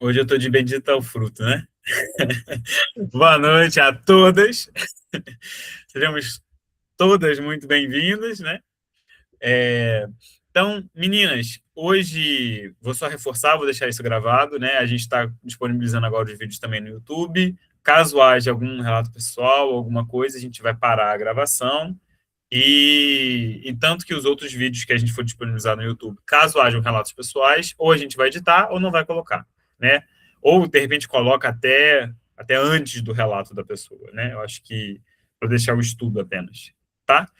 Hoje eu tô de bendito ao fruto, né? Boa noite a todas. Sejamos todas muito bem-vindas, né? Então, meninas, hoje vou só reforçar, vou deixar isso gravado, né? A gente está disponibilizando agora os vídeos também no YouTube. Caso haja algum relato pessoal, alguma coisa, a gente vai parar a gravação. E tanto que os outros vídeos que a gente for disponibilizar no YouTube, caso hajam relatos pessoais, ou a gente vai editar ou não vai colocar, né? Ou, de repente, coloca até antes do relato da pessoa, né? Eu acho que para deixar o estudo apenas, tá?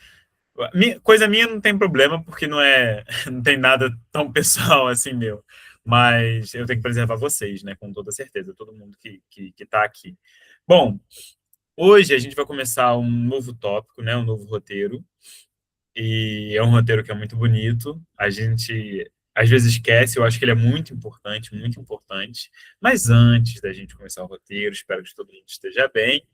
Coisa minha não tem problema, porque não tem nada tão pessoal assim meu. Mas eu tenho que preservar vocês, né? Com toda certeza, todo mundo que tá aqui. Bom, hoje a gente vai começar um novo tópico, né? Um novo roteiro. E é um roteiro que é muito bonito. A gente às vezes esquece, eu acho que ele é muito importante, muito importante. Mas antes da gente começar o roteiro, espero que todo mundo esteja bem.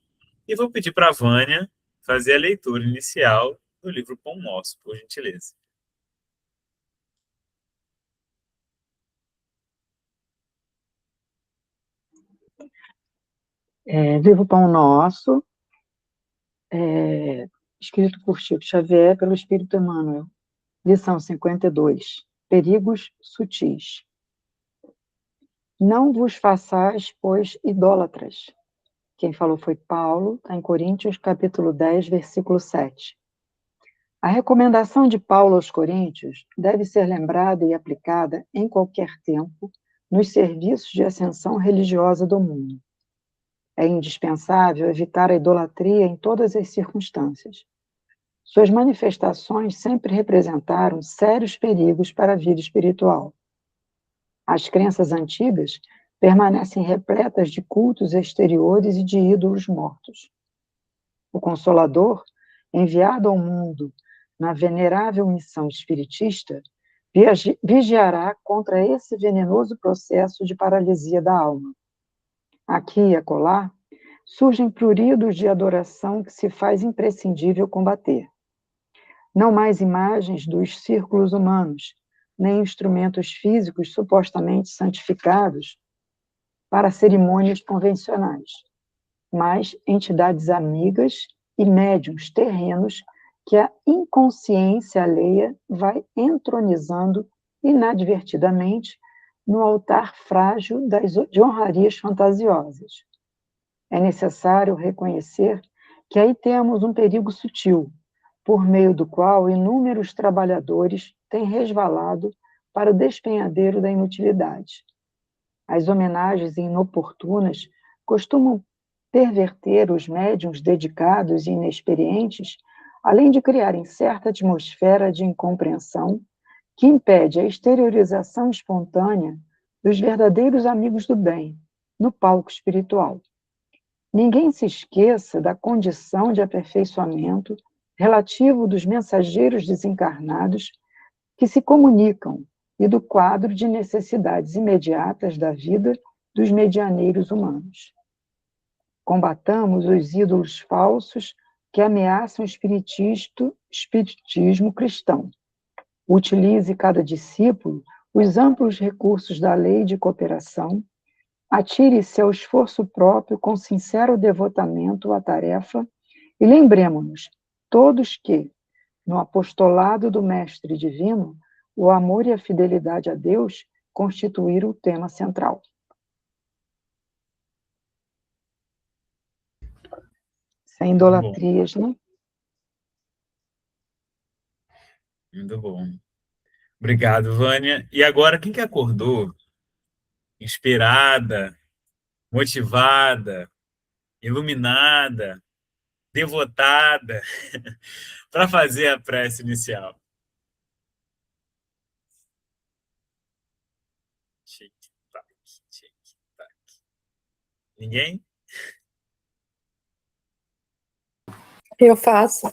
E vou pedir para a Vânia fazer a leitura inicial do livro Pão Nosso, por gentileza. Vivo Pão Nosso, escrito por Chico Xavier, pelo Espírito Emmanuel. Lição 52. Perigos sutis. Não vos façais, pois, idólatras. Quem falou foi Paulo, está em Coríntios, capítulo 10, versículo 7. A recomendação de Paulo aos Coríntios deve ser lembrada e aplicada em qualquer tempo nos serviços de ascensão religiosa do mundo. É indispensável evitar a idolatria em todas as circunstâncias. Suas manifestações sempre representaram sérios perigos para a vida espiritual. As crenças antigas permanecem repletas de cultos exteriores e de ídolos mortos. O Consolador, enviado ao mundo na venerável missão espiritista, vigiará contra esse venenoso processo de paralisia da alma. Aqui e acolá, surgem pruridos de adoração que se faz imprescindível combater. Não mais imagens dos círculos humanos, nem instrumentos físicos supostamente santificados para cerimônias convencionais, mas entidades amigas e médiuns terrenos que a inconsciência alheia vai entronizando inadvertidamente no altar frágil de honrarias fantasiosas. É necessário reconhecer que aí temos um perigo sutil, por meio do qual inúmeros trabalhadores têm resvalado para o despenhadeiro da inutilidade. As homenagens inoportunas costumam perverter os médiuns dedicados e inexperientes, além de criarem certa atmosfera de incompreensão que impede a exteriorização espontânea dos verdadeiros amigos do bem no palco espiritual. Ninguém se esqueça da condição de aperfeiçoamento relativo dos mensageiros desencarnados que se comunicam e do quadro de necessidades imediatas da vida dos medianeiros humanos. Combatamos os ídolos falsos que ameaçam o espiritismo cristão. Utilize cada discípulo os amplos recursos da lei de cooperação. Atire-se ao esforço próprio com sincero devotamento à tarefa e lembremos-nos todos que, no apostolado do Mestre Divino, o amor e a fidelidade a Deus constituíram o tema central. Sem Muito bom, idolatrias, né? muito bom. Obrigado, Vânia. E agora, quem que acordou inspirada, motivada, iluminada, devotada para fazer a prece inicial? Tic-tac, tic-tac. Ninguém? Eu faço.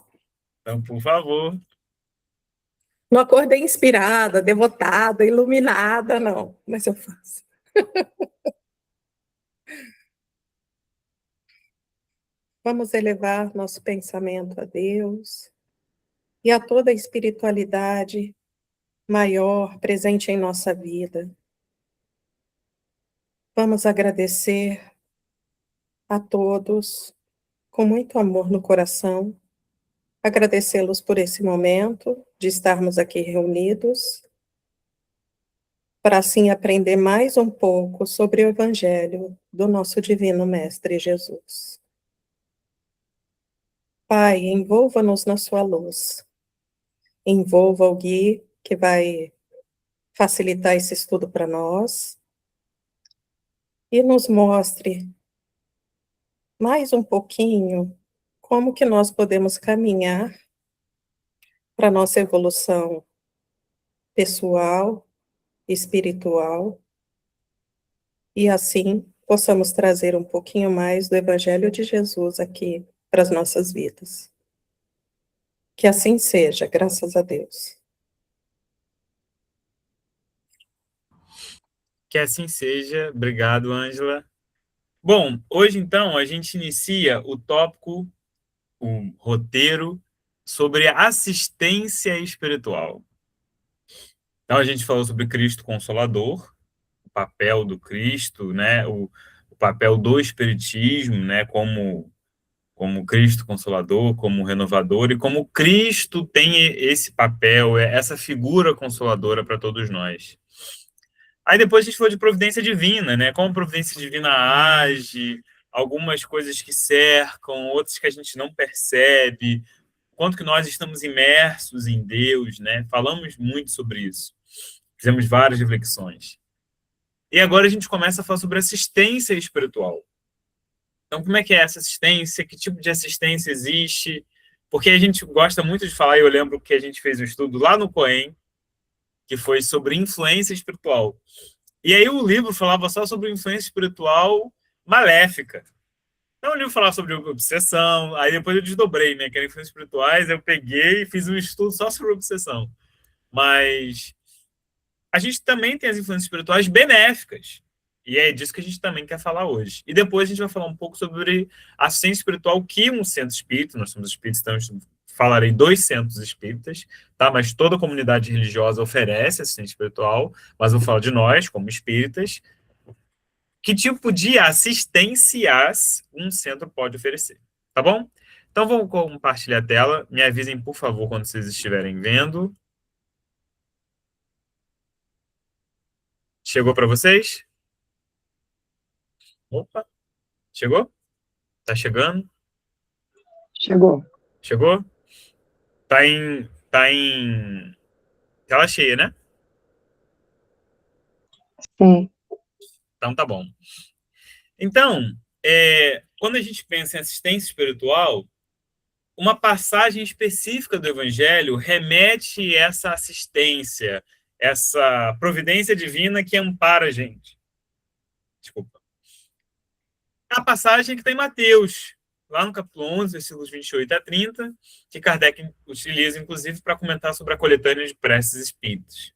Então, por favor. Não acordei inspirada, devotada, iluminada, não, mas eu faço. Vamos elevar nosso pensamento a Deus e a toda a espiritualidade maior presente em nossa vida. Vamos agradecer a todos com muito amor no coração, agradecê-los por esse momento de estarmos aqui reunidos, para assim aprender mais um pouco sobre o Evangelho do nosso Divino Mestre Jesus. Pai, envolva-nos na sua luz, envolva o Gui, que vai facilitar esse estudo para nós, e nos mostre mais um pouquinho como que nós podemos caminhar para a nossa evolução pessoal, espiritual, e assim possamos trazer um pouquinho mais do Evangelho de Jesus aqui para as nossas vidas. Que assim seja, graças a Deus. Que assim seja. Obrigado, Ângela. Bom, hoje então a gente inicia o tópico, o roteiro sobre assistência espiritual. Então a gente falou sobre Cristo Consolador, o papel do Cristo, né, o papel do Espiritismo, né, como Cristo Consolador, como renovador, e como Cristo tem esse papel, essa figura consoladora para todos nós. Aí depois a gente falou de providência divina, né? Como a providência divina age, algumas coisas que cercam, outras que a gente não percebe, quanto que nós estamos imersos em Deus, né? Falamos muito sobre isso. Fizemos várias reflexões. E agora a gente começa a falar sobre assistência espiritual. Então, como é que é essa assistência? Que tipo de assistência existe? Porque a gente gosta muito de falar, e eu lembro que a gente fez um estudo lá no Coen, que foi sobre influência espiritual. E aí o livro falava só sobre influência espiritual maléfica. Então o livro falava sobre obsessão, aí depois eu desdobrei, né, que eram influências espirituais, eu peguei e fiz um estudo só sobre obsessão. Mas a gente também tem as influências espirituais benéficas. E é disso que a gente também quer falar hoje. E depois a gente vai falar um pouco sobre a assistência espiritual que um centro espírita, nós somos espíritas, então falarei 2 centros espíritas, tá? Mas toda a comunidade religiosa oferece assistência espiritual, mas vou falar de nós, como espíritas, que tipo de assistências um centro pode oferecer, tá bom? Então vamos compartilhar a tela, me avisem, por favor, quando vocês estiverem vendo. Chegou para vocês? Opa, chegou? Tá chegando? Chegou. Chegou? Tá em tela cheia, né? Sim. Então tá bom. Então, quando a gente pensa em assistência espiritual, uma passagem específica do Evangelho remete essa assistência, essa providência divina que ampara a gente. Desculpa. A passagem que tem em Mateus, lá no capítulo 11, versículos 28 a 30, que Kardec utiliza, inclusive, para comentar sobre a coletânea de preces espíritas.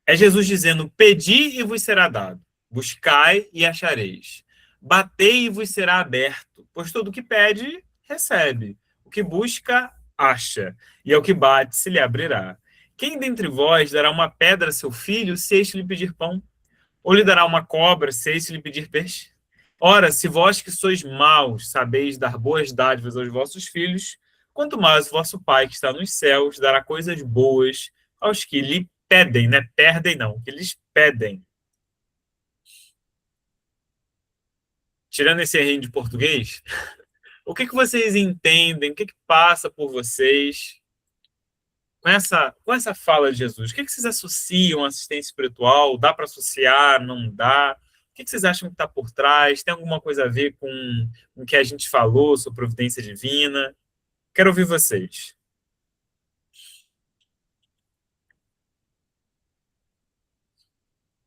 É Jesus dizendo: pedi e vos será dado, buscai e achareis, batei e vos será aberto, pois todo o que pede, recebe, o que busca, acha, e ao que bate, se lhe abrirá. Quem dentre vós dará uma pedra a seu filho, se este lhe pedir pão? Ou lhe dará uma cobra, se este lhe pedir peixe? Ora, se vós que sois maus sabeis dar boas dádivas aos vossos filhos, quanto mais o vosso Pai que está nos céus dará coisas boas aos que lhe pedem, né? Perdem não, que lhes pedem. Tirando esse errinho de português, o que vocês entendem? O que passa por vocês com essa fala de Jesus? O que vocês associam à assistência espiritual? Dá para associar? Não dá? O que vocês acham que está por trás? Tem alguma coisa a ver com o que a gente falou sobre providência divina? Quero ouvir vocês.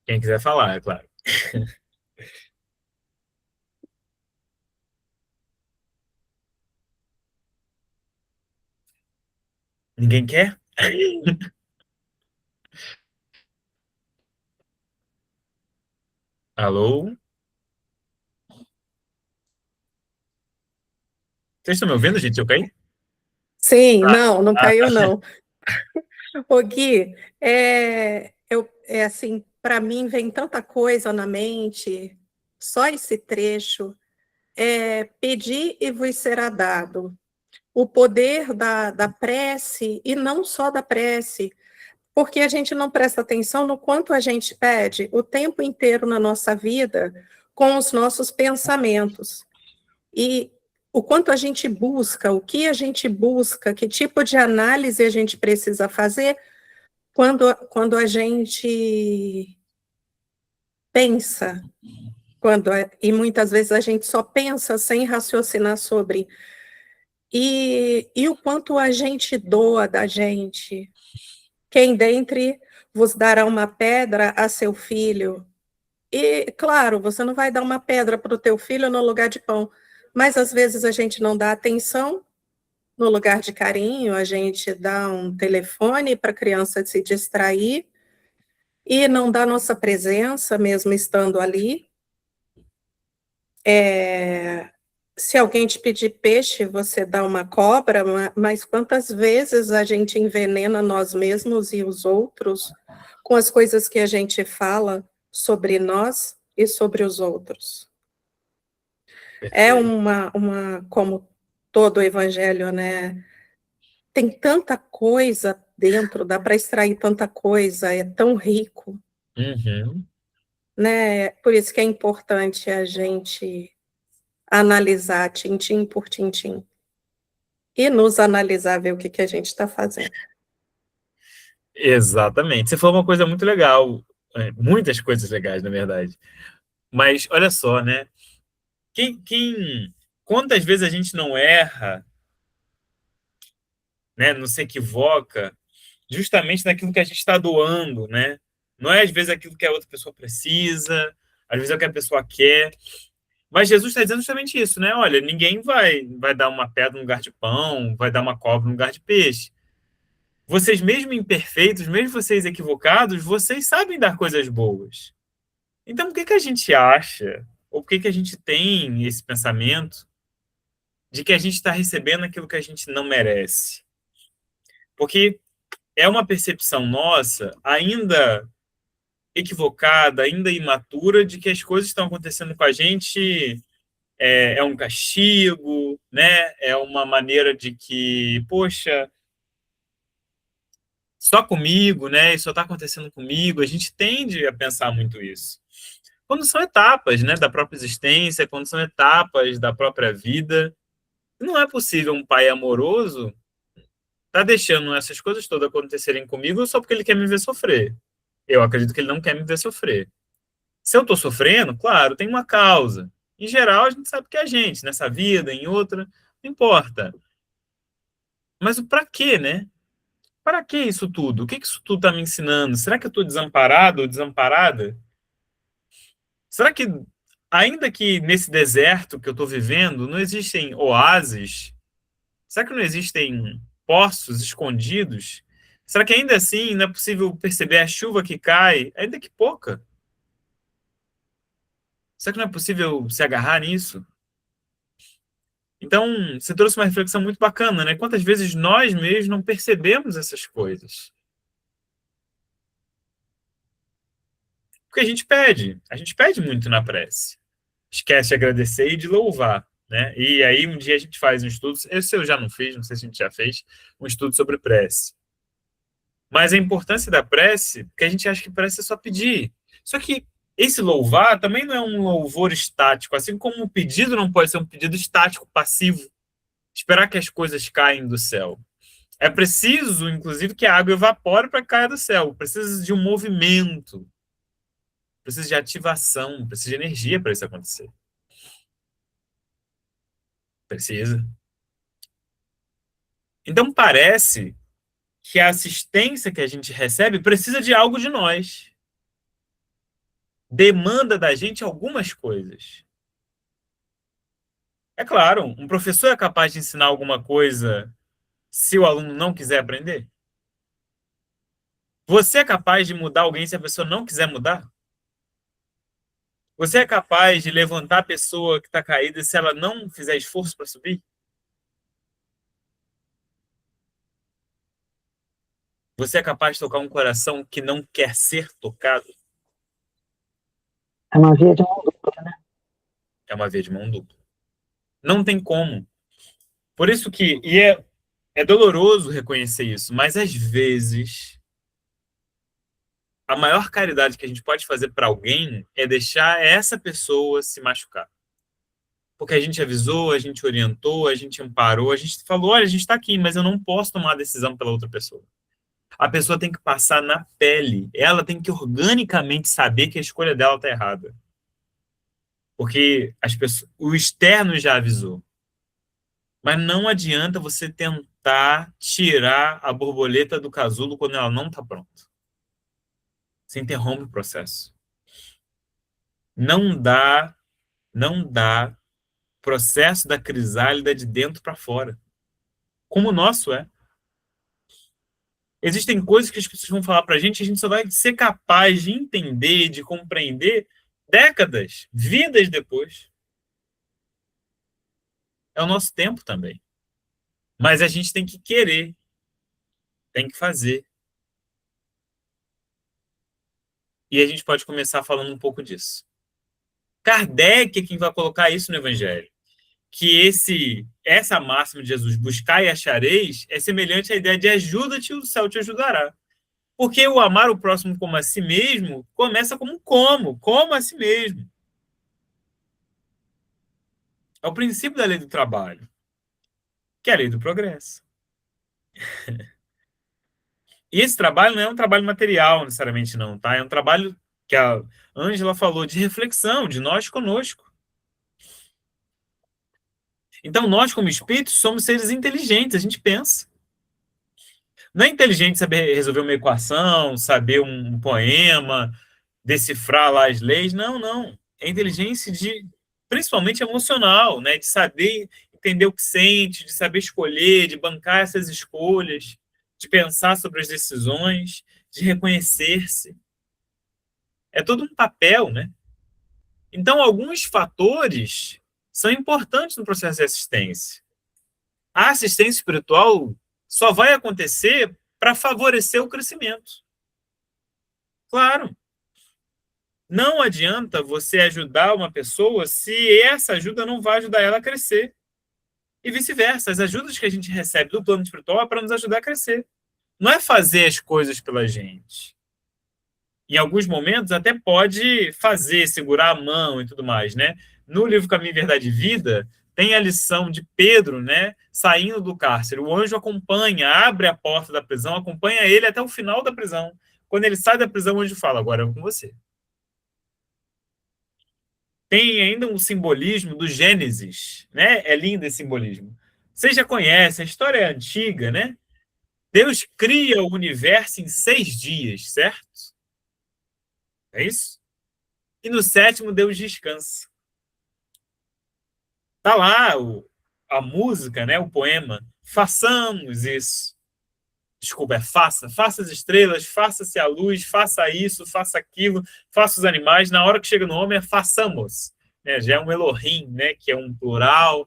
Quem quiser falar, é claro. Ninguém quer? Alô? Vocês estão me ouvindo, gente? Eu caí? Sim, Ah, não ah, caiu, não. Ô, Gui, é assim, para mim vem tanta coisa na mente, só esse trecho, pedir e vos será dado. O poder da prece, e não só da prece, porque a gente não presta atenção no quanto a gente pede o tempo inteiro na nossa vida com os nossos pensamentos. E o quanto a gente busca, o que a gente busca, que tipo de análise a gente precisa fazer quando a gente pensa, e muitas vezes a gente só pensa sem raciocinar sobre. E o quanto a gente doa da gente. Quem dentre vos dará uma pedra a seu filho? E, claro, você não vai dar uma pedra para o teu filho no lugar de pão, mas às vezes a gente não dá atenção no lugar de carinho, a gente dá um telefone para a criança se distrair e não dá nossa presença, mesmo estando ali. Se alguém te pedir peixe, você dá uma cobra, mas quantas vezes a gente envenena nós mesmos e os outros com as coisas que a gente fala sobre nós e sobre os outros? É como todo o evangelho, né? Tem tanta coisa dentro, dá para extrair tanta coisa, é tão rico, Uhum. né? Por isso que é importante a gente analisar tintim por tintim e nos analisar, ver o que a gente está fazendo. Exatamente. Você falou uma coisa muito legal, muitas coisas legais, na verdade. Mas olha só, né? Quantas vezes a gente não erra, né? Não se equivoca, justamente naquilo que a gente está doando, né? Não é às vezes aquilo que a outra pessoa precisa, às vezes é o que a pessoa quer. Mas Jesus está dizendo justamente isso, né? Olha, ninguém vai dar uma pedra no lugar de pão, vai dar uma cobra no lugar de peixe. Vocês, mesmo imperfeitos, mesmo vocês equivocados, vocês sabem dar coisas boas. Então, por que a gente acha, ou por que a gente tem esse pensamento de que a gente está recebendo aquilo que a gente não merece? Porque é uma percepção nossa, ainda equivocada, ainda imatura, de que as coisas estão acontecendo com a gente é um castigo, né? É uma maneira de que, poxa, só comigo, né? Isso só está acontecendo comigo. A gente tende a pensar muito isso. Quando são etapas, né, da própria existência, quando são etapas da própria vida, não é possível um pai amoroso tá deixando essas coisas todas acontecerem comigo só porque ele quer me ver sofrer. Eu acredito que ele não quer me ver sofrer. Se eu estou sofrendo, claro, tem uma causa. Em geral, a gente sabe que é a gente, nessa vida, em outra, não importa. Mas o para quê, né? Para que isso tudo? O que isso tudo está me ensinando? Será que eu estou desamparado ou desamparada? Será que, ainda que nesse deserto que eu estou vivendo, não existem oásis? Será que não existem poços escondidos? Será que ainda assim não é possível perceber a chuva que cai, ainda que pouca? Será que não é possível se agarrar nisso? Então, você trouxe uma reflexão muito bacana, né? Quantas vezes nós mesmos não percebemos essas coisas? Porque a gente pede muito na prece. Esquece de agradecer e de louvar, né? E aí um dia a gente faz um estudo, esse eu já não fiz, não sei se a gente já fez, um estudo sobre prece. Mas a importância da prece, porque a gente acha que prece é só pedir. Só que esse louvar também não é um louvor estático, assim como o pedido não pode ser um pedido estático, passivo, esperar que as coisas caem do céu. É preciso, inclusive, que a água evapore para que caia do céu. Precisa de um movimento, precisa de ativação, precisa de energia para isso acontecer. Precisa. Então parece que a assistência que a gente recebe precisa de algo de nós. Demanda da gente algumas coisas. É claro, um professor é capaz de ensinar alguma coisa se o aluno não quiser aprender? Você é capaz de mudar alguém se a pessoa não quiser mudar? Você é capaz de levantar a pessoa que está caída se ela não fizer esforço para subir? Você é capaz de tocar um coração que não quer ser tocado? É uma via de mão dupla, né? É uma via de mão dupla. Não tem como. Por isso que... é doloroso reconhecer isso, mas às vezes a maior caridade que a gente pode fazer para alguém é deixar essa pessoa se machucar. Porque a gente avisou, a gente orientou, a gente amparou, a gente falou, olha, a gente está aqui, mas eu não posso tomar a decisão pela outra pessoa. A pessoa tem que passar na pele, ela tem que organicamente saber que a escolha dela está errada. Porque o externo já avisou. Mas não adianta você tentar tirar a borboleta do casulo quando ela não está pronta. Você interrompe o processo. Não dá, não dá processo da crisálida de dentro para fora. Como o nosso é. Existem coisas que as pessoas vão falar para a gente só vai ser capaz de entender, de compreender décadas, vidas depois. É o nosso tempo também. Mas a gente tem que querer, tem que fazer. E a gente pode começar falando um pouco disso. Kardec é quem vai colocar isso no Evangelho. Que essa máxima de Jesus, buscar e achareis, é semelhante à ideia de ajuda-te, o céu te ajudará. Porque o amar o próximo como a si mesmo começa como a si mesmo. É o princípio da lei do trabalho, que é a lei do progresso. E esse trabalho não é um trabalho material, necessariamente não, tá? É um trabalho que a Ângela falou de reflexão, de nós conosco. Então, nós, como espíritos, somos seres inteligentes, a gente pensa. Não é inteligente saber resolver uma equação, saber um poema, decifrar lá as leis. Não, não. É inteligência principalmente emocional, né? De saber entender o que sente, de saber escolher, de bancar essas escolhas, de pensar sobre as decisões, de reconhecer-se. É todo um papel, né? Então, alguns fatores são importantes no processo de assistência. A assistência espiritual só vai acontecer para favorecer o crescimento. Claro. Não adianta você ajudar uma pessoa se essa ajuda não vai ajudar ela a crescer. E vice-versa. As ajudas que a gente recebe do plano espiritual é para nos ajudar a crescer. Não é fazer as coisas pela gente. Em alguns momentos até pode fazer, segurar a mão e tudo mais, né? No livro Caminho, Verdade e Vida, tem a lição de Pedro, né? Saindo do cárcere. O anjo acompanha, abre a porta da prisão, acompanha ele até o final da prisão. Quando ele sai da prisão, o anjo fala, agora é com você. Tem ainda um simbolismo do Gênesis, né? É lindo esse simbolismo. Você já conhece, a história é antiga, né? Deus cria o universo em 6 dias, certo? É isso? E no 7º, Deus descansa. Tá lá a música, né? O poema. Façamos isso. Desculpa, faça as estrelas, faça-se a luz, faça isso, faça aquilo, faça os animais. Na hora que chega no homem, é façamos. Né? Já é um Elohim, né? Que é um plural,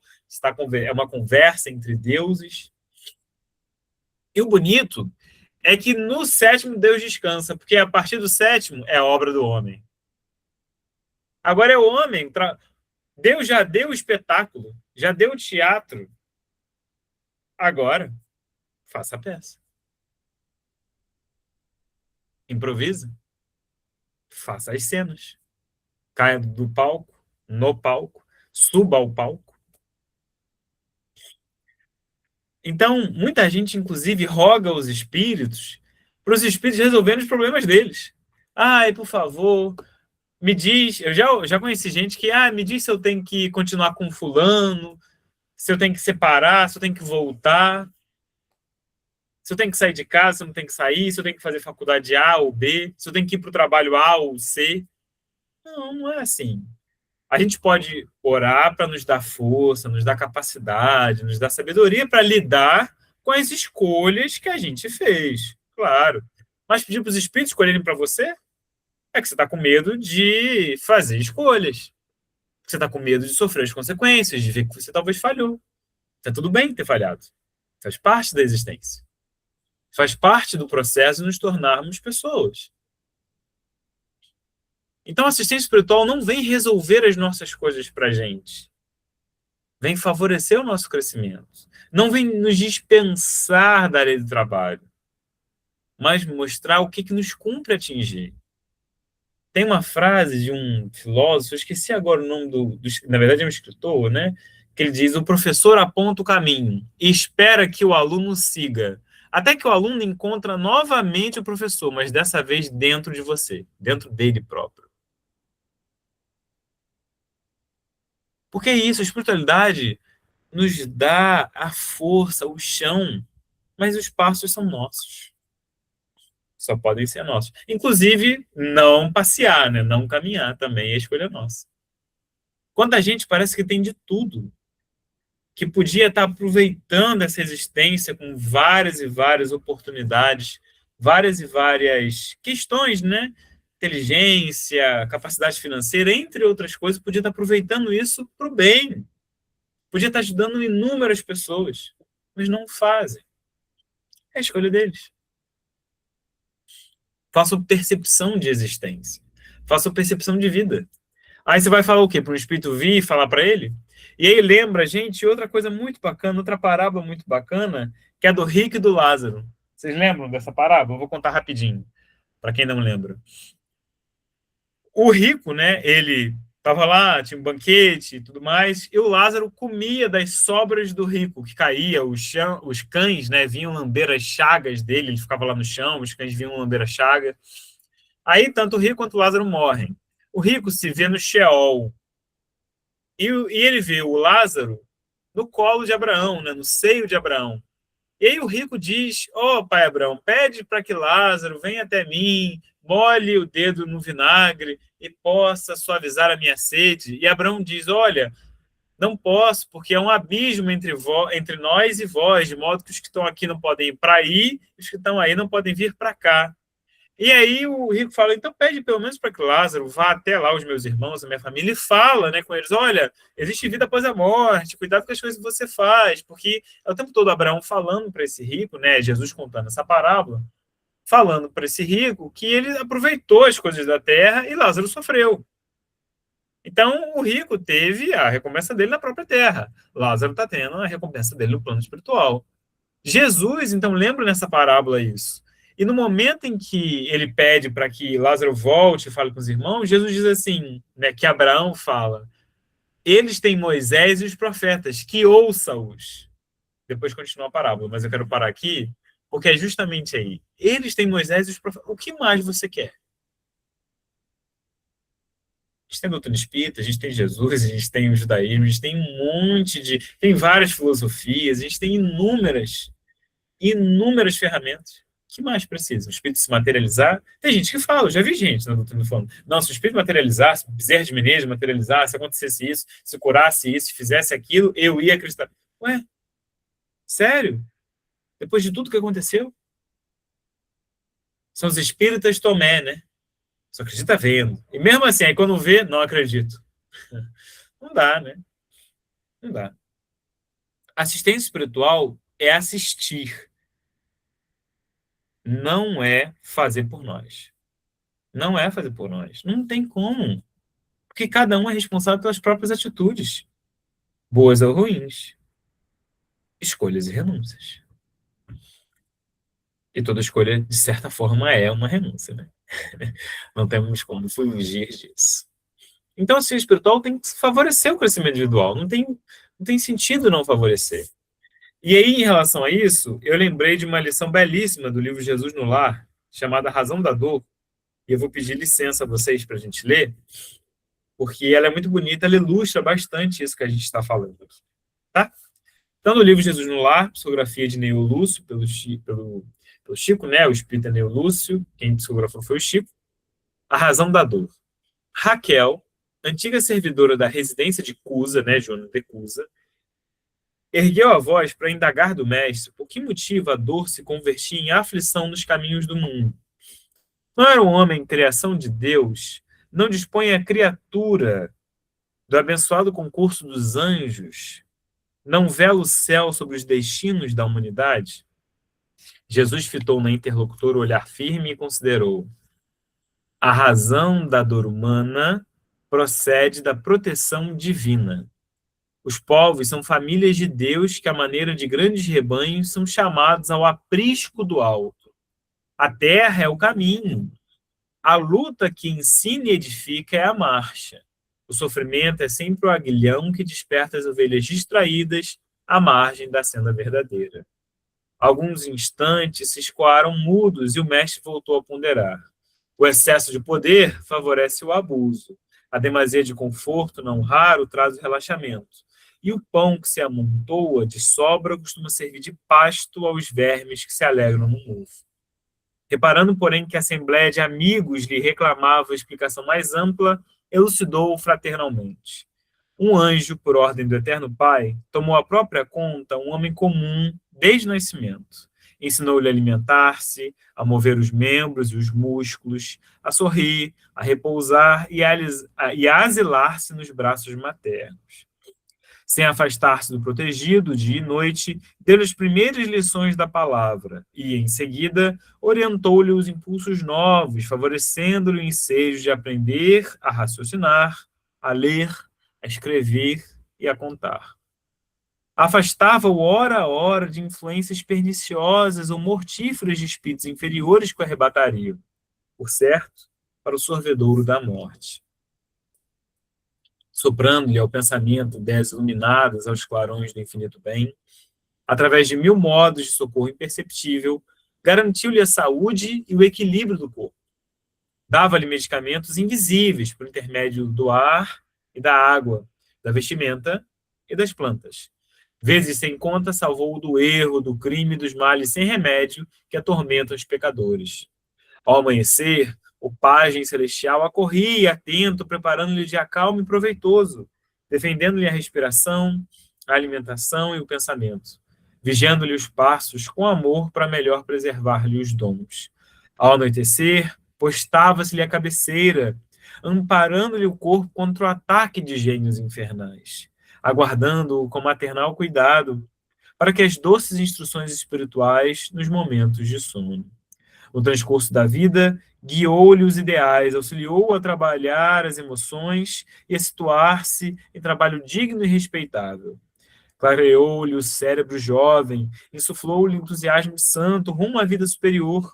é uma conversa entre deuses. E o bonito é que no 7º Deus descansa, porque a partir do 7º é a obra do homem. Agora é o homem. Deus já deu o espetáculo, já deu o teatro. Agora, faça a peça. Improvisa. Faça as cenas. Caia do palco, no palco, suba ao palco. Então, muita gente, inclusive, roga aos espíritos para os espíritos resolverem os problemas deles. Ai, por favor, me diz. Eu já conheci gente que, me diz se eu tenho que continuar com fulano, se eu tenho que separar, se eu tenho que voltar, se eu tenho que sair de casa, se eu não tenho que sair, se eu tenho que fazer faculdade A ou B, se eu tenho que ir para o trabalho A ou C. Não, não é assim. A gente pode orar para nos dar força, nos dar capacidade, nos dar sabedoria para lidar com as escolhas que a gente fez, claro. Mas pedir para os espíritos escolherem para você é que você está com medo de fazer escolhas. Você está com medo de sofrer as consequências, de ver que você talvez falhou. Está tudo bem ter falhado. Faz parte da existência. Faz parte do processo de nos tornarmos pessoas. Então, a assistência espiritual não vem resolver as nossas coisas para a gente. Vem favorecer o nosso crescimento. Não vem nos dispensar da lei do trabalho, mas mostrar o que nos cumpre atingir. Tem uma frase de um filósofo, eu esqueci agora o nome na verdade é um escritor, né? Que ele diz: o professor aponta o caminho e espera que o aluno siga, até que o aluno encontra novamente o professor, mas dessa vez dentro de você, dentro dele próprio. Porque é isso, a espiritualidade nos dá a força, o chão, mas os passos são nossos. Só podem ser nossos. Inclusive, não passear, né? Não caminhar também é escolha nossa. Quanta gente parece que tem de tudo, que podia estar aproveitando essa existência com várias e várias oportunidades, várias e várias questões, né? Inteligência, capacidade financeira, entre outras coisas, podia estar aproveitando isso para o bem. Podia estar ajudando inúmeras pessoas, mas não fazem. É a escolha deles. Faço percepção de existência. Faço percepção de vida. Aí você vai falar o quê? Para o Espírito vir e falar para ele? E aí lembra, gente, outra coisa muito bacana, outra parábola muito bacana, que é a do rico e do Lázaro. Vocês lembram dessa parábola? Eu vou contar rapidinho, para quem não lembra. O rico, né, ele estava lá, tinha um banquete e tudo mais, e o Lázaro comia das sobras do rico, que caía, os cães, né, vinham lamber as chagas dele, ele ficava lá no chão, os cães vinham lamber a chaga. Aí, tanto o rico quanto o Lázaro morrem. O rico se vê no Sheol, e ele vê o Lázaro no colo de Abraão, né, no seio de Abraão. E aí o rico diz: ó, pai Abraão, pede para que Lázaro venha até mim, molhe o dedo no vinagre e possa suavizar a minha sede. E Abraão diz: olha, não posso, porque é um abismo entre nós e vós, de modo que os que estão aqui não podem ir para aí, e os que estão aí não podem vir para cá. E aí o rico fala: então pede pelo menos para que Lázaro vá até lá, os meus irmãos, a minha família, e fala, né, com eles: olha, existe vida após a morte, cuidado com as coisas que você faz, porque é o tempo todo Abraão falando para esse rico, né, Jesus contando essa parábola, falando para esse rico que ele aproveitou as coisas da terra e Lázaro sofreu. Então o rico teve a recompensa dele na própria terra, Lázaro está tendo a recompensa dele no plano espiritual. Jesus, então, lembra nessa parábola isso. E no momento em que ele pede para que Lázaro volte e fale com os irmãos, Jesus diz assim, né, que Abraão fala: eles têm Moisés e os profetas, que ouça-os. Depois continua a parábola, mas eu quero parar aqui, porque é justamente aí. Eles têm Moisés e os profetas. O que mais você quer? A gente tem a doutrina espírita, a gente tem Jesus, a gente tem o judaísmo, a gente tem um monte de... Tem várias filosofias, a gente tem inúmeras ferramentas. O que mais precisa? O espírito se materializar? Tem gente que fala, eu já vi gente na doutrina falando: não, se o espírito materializasse, se o Bezerra de Menezes materializasse, se acontecesse isso, se curasse isso, se fizesse aquilo, eu ia acreditar. Ué, sério? Depois de tudo que aconteceu? São os espíritas Tomé, né? Só acredita vendo. E mesmo assim, aí quando vê, não acredito. Não dá, né? Não dá. Assistência espiritual é assistir. Não é fazer por nós. Não é fazer por nós. Não tem como. Porque cada um é responsável pelas próprias atitudes, boas ou ruins, escolhas e renúncias. E toda escolha, de certa forma, é uma renúncia, né? Não temos como fugir disso. Então, a ciência espiritual tem que favorecer o crescimento individual. Não tem sentido não favorecer. E aí, em relação a isso, eu lembrei de uma lição belíssima do livro Jesus no Lar, chamada Razão da Dor, e eu vou pedir licença a vocês para a gente ler, porque ela é muito bonita, ela ilustra bastante isso que a gente está falando aqui. Tá? Então, no livro Jesus no Lar, psicografia de Neo Lúcio, pelo Chico, né? O espírita Neo Lúcio, quem psicografou foi o Chico. A Razão da Dor. Raquel, antiga servidora da residência de Cusa, né, Joana de Cusa, ergueu a voz para indagar do mestre por que motivo a dor se convertia em aflição nos caminhos do mundo. Não era o homem criação de Deus? Não dispõe a criatura do abençoado concurso dos anjos? Não vela o céu sobre os destinos da humanidade? Jesus fitou na interlocutora o olhar firme e considerou: A razão da dor humana procede da proteção divina. Os povos são famílias de Deus que, à maneira de grandes rebanhos, são chamados ao aprisco do alto. A terra é o caminho. A luta que ensina e edifica é a marcha. O sofrimento é sempre o aguilhão que desperta as ovelhas distraídas à margem da senda verdadeira. Alguns instantes se escoaram mudos e o mestre voltou a ponderar. O excesso de poder favorece o abuso. A demasia de conforto, não raro, traz o relaxamento. E o pão que se amontoa de sobra costuma servir de pasto aos vermes que se alegram no mofo. Reparando, porém, que a assembleia de amigos lhe reclamava explicação mais ampla, elucidou fraternalmente. Um anjo, por ordem do Eterno Pai, tomou à própria conta um homem comum desde o nascimento. Ensinou-lhe a alimentar-se, a mover os membros e os músculos, a sorrir, a repousar e a asilar-se nos braços maternos. Sem afastar-se do protegido, dia e noite, deu-lhe as primeiras lições da palavra e, em seguida, orientou-lhe os impulsos novos, favorecendo-lhe o ensejo de aprender a raciocinar, a ler, a escrever e a contar. Afastava-o hora a hora de influências perniciosas ou mortíferas de espíritos inferiores que o arrebatariam, por certo, para o sorvedouro da morte. Soprando-lhe ao pensamento ideias iluminadas aos clarões do infinito bem, através de 1000 modos de socorro imperceptível, garantiu-lhe a saúde e o equilíbrio do corpo. Dava-lhe medicamentos invisíveis por intermédio do ar e da água, da vestimenta e das plantas. Vezes sem conta, salvou-o do erro, do crime e dos males sem remédio que atormentam os pecadores. Ao amanhecer, o pajem celestial acorria atento, preparando-lhe dia calmo e proveitoso, defendendo-lhe a respiração, a alimentação e o pensamento, vigiando-lhe os passos com amor para melhor preservar-lhe os dons. Ao anoitecer, postava-se-lhe à cabeceira, amparando-lhe o corpo contra o ataque de gênios infernais, aguardando-o com maternal cuidado, para que as doces instruções espirituais nos momentos de sono. No transcurso da vida, guiou-lhe os ideais, auxiliou-o a trabalhar as emoções e a situar-se em trabalho digno e respeitável. Clareou-lhe o cérebro jovem, insuflou-lhe entusiasmo santo rumo à vida superior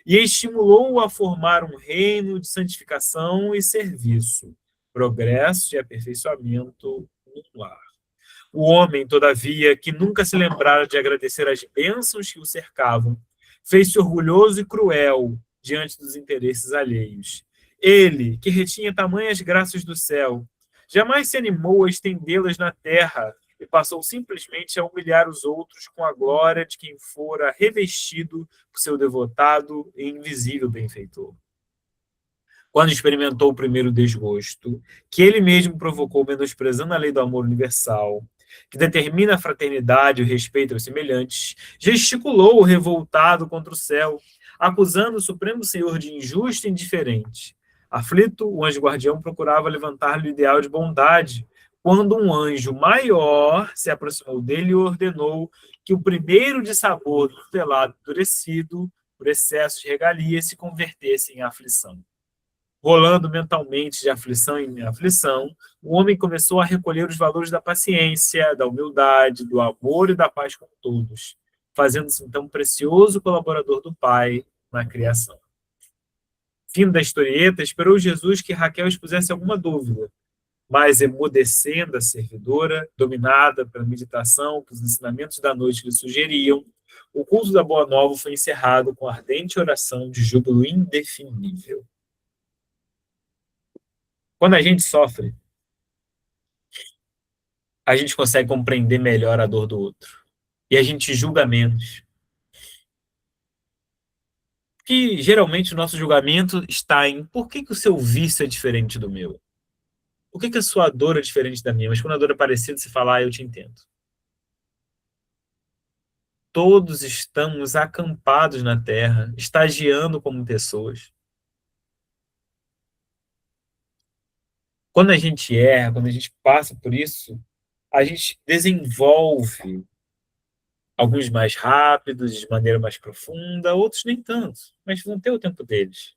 e estimulou-o a formar um reino de santificação e serviço, progresso e aperfeiçoamento no lar. O homem, todavia, que nunca se lembrara de agradecer as bênçãos que o cercavam, fez-se orgulhoso e cruel diante dos interesses alheios. Ele, que retinha tamanhas graças do céu, jamais se animou a estendê-las na terra e passou simplesmente a humilhar os outros com a glória de quem fora revestido por seu devotado e invisível benfeitor. Quando experimentou o primeiro desgosto, que ele mesmo provocou menosprezando a lei do amor universal, que determina a fraternidade e o respeito aos semelhantes, gesticulou revoltado contra o céu, acusando o Supremo Senhor de injusto e indiferente. Aflito, o anjo guardião procurava levantar-lhe o ideal de bondade, quando um anjo maior se aproximou dele e ordenou que o primeiro de sabor do tutelado endurecido, por excesso de regalia, se convertesse em aflição. Rolando mentalmente de aflição em aflição, o homem começou a recolher os valores da paciência, da humildade, do amor e da paz com todos, fazendo-se então um precioso colaborador do Pai na criação. Fim da historieta, esperou Jesus que Raquel expusesse alguma dúvida, mas emudecendo a servidora, dominada pela meditação que os ensinamentos da noite lhe sugeriam, o culto da Boa Nova foi encerrado com ardente oração de júbilo indefinível. Quando a gente sofre, a gente consegue compreender melhor a dor do outro. E a gente julga menos. Porque, geralmente, o nosso julgamento está em por que o seu vício é diferente do meu? Por que a sua dor é diferente da minha? Mas quando a dor é parecida, você fala, eu te entendo. Todos estamos acampados na Terra, estagiando como pessoas. Quando a gente erra, quando a gente passa por isso, a gente desenvolve, alguns mais rápidos, de maneira mais profunda, outros nem tanto, mas vão ter o tempo deles.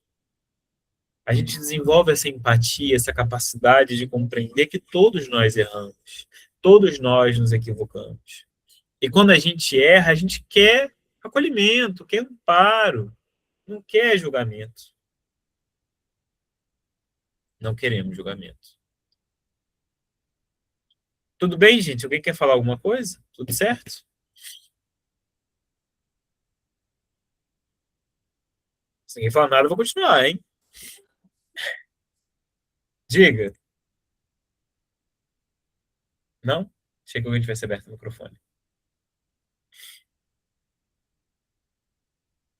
A gente desenvolve essa empatia, essa capacidade de compreender que todos nós erramos, todos nós nos equivocamos. E quando a gente erra, a gente quer acolhimento, quer amparo, não quer julgamento. Não queremos julgamento. Tudo bem, gente? Alguém quer falar alguma coisa? Tudo certo? Se ninguém falar nada, eu vou continuar, hein? Diga. Não? Achei que alguém tivesse aberto o microfone.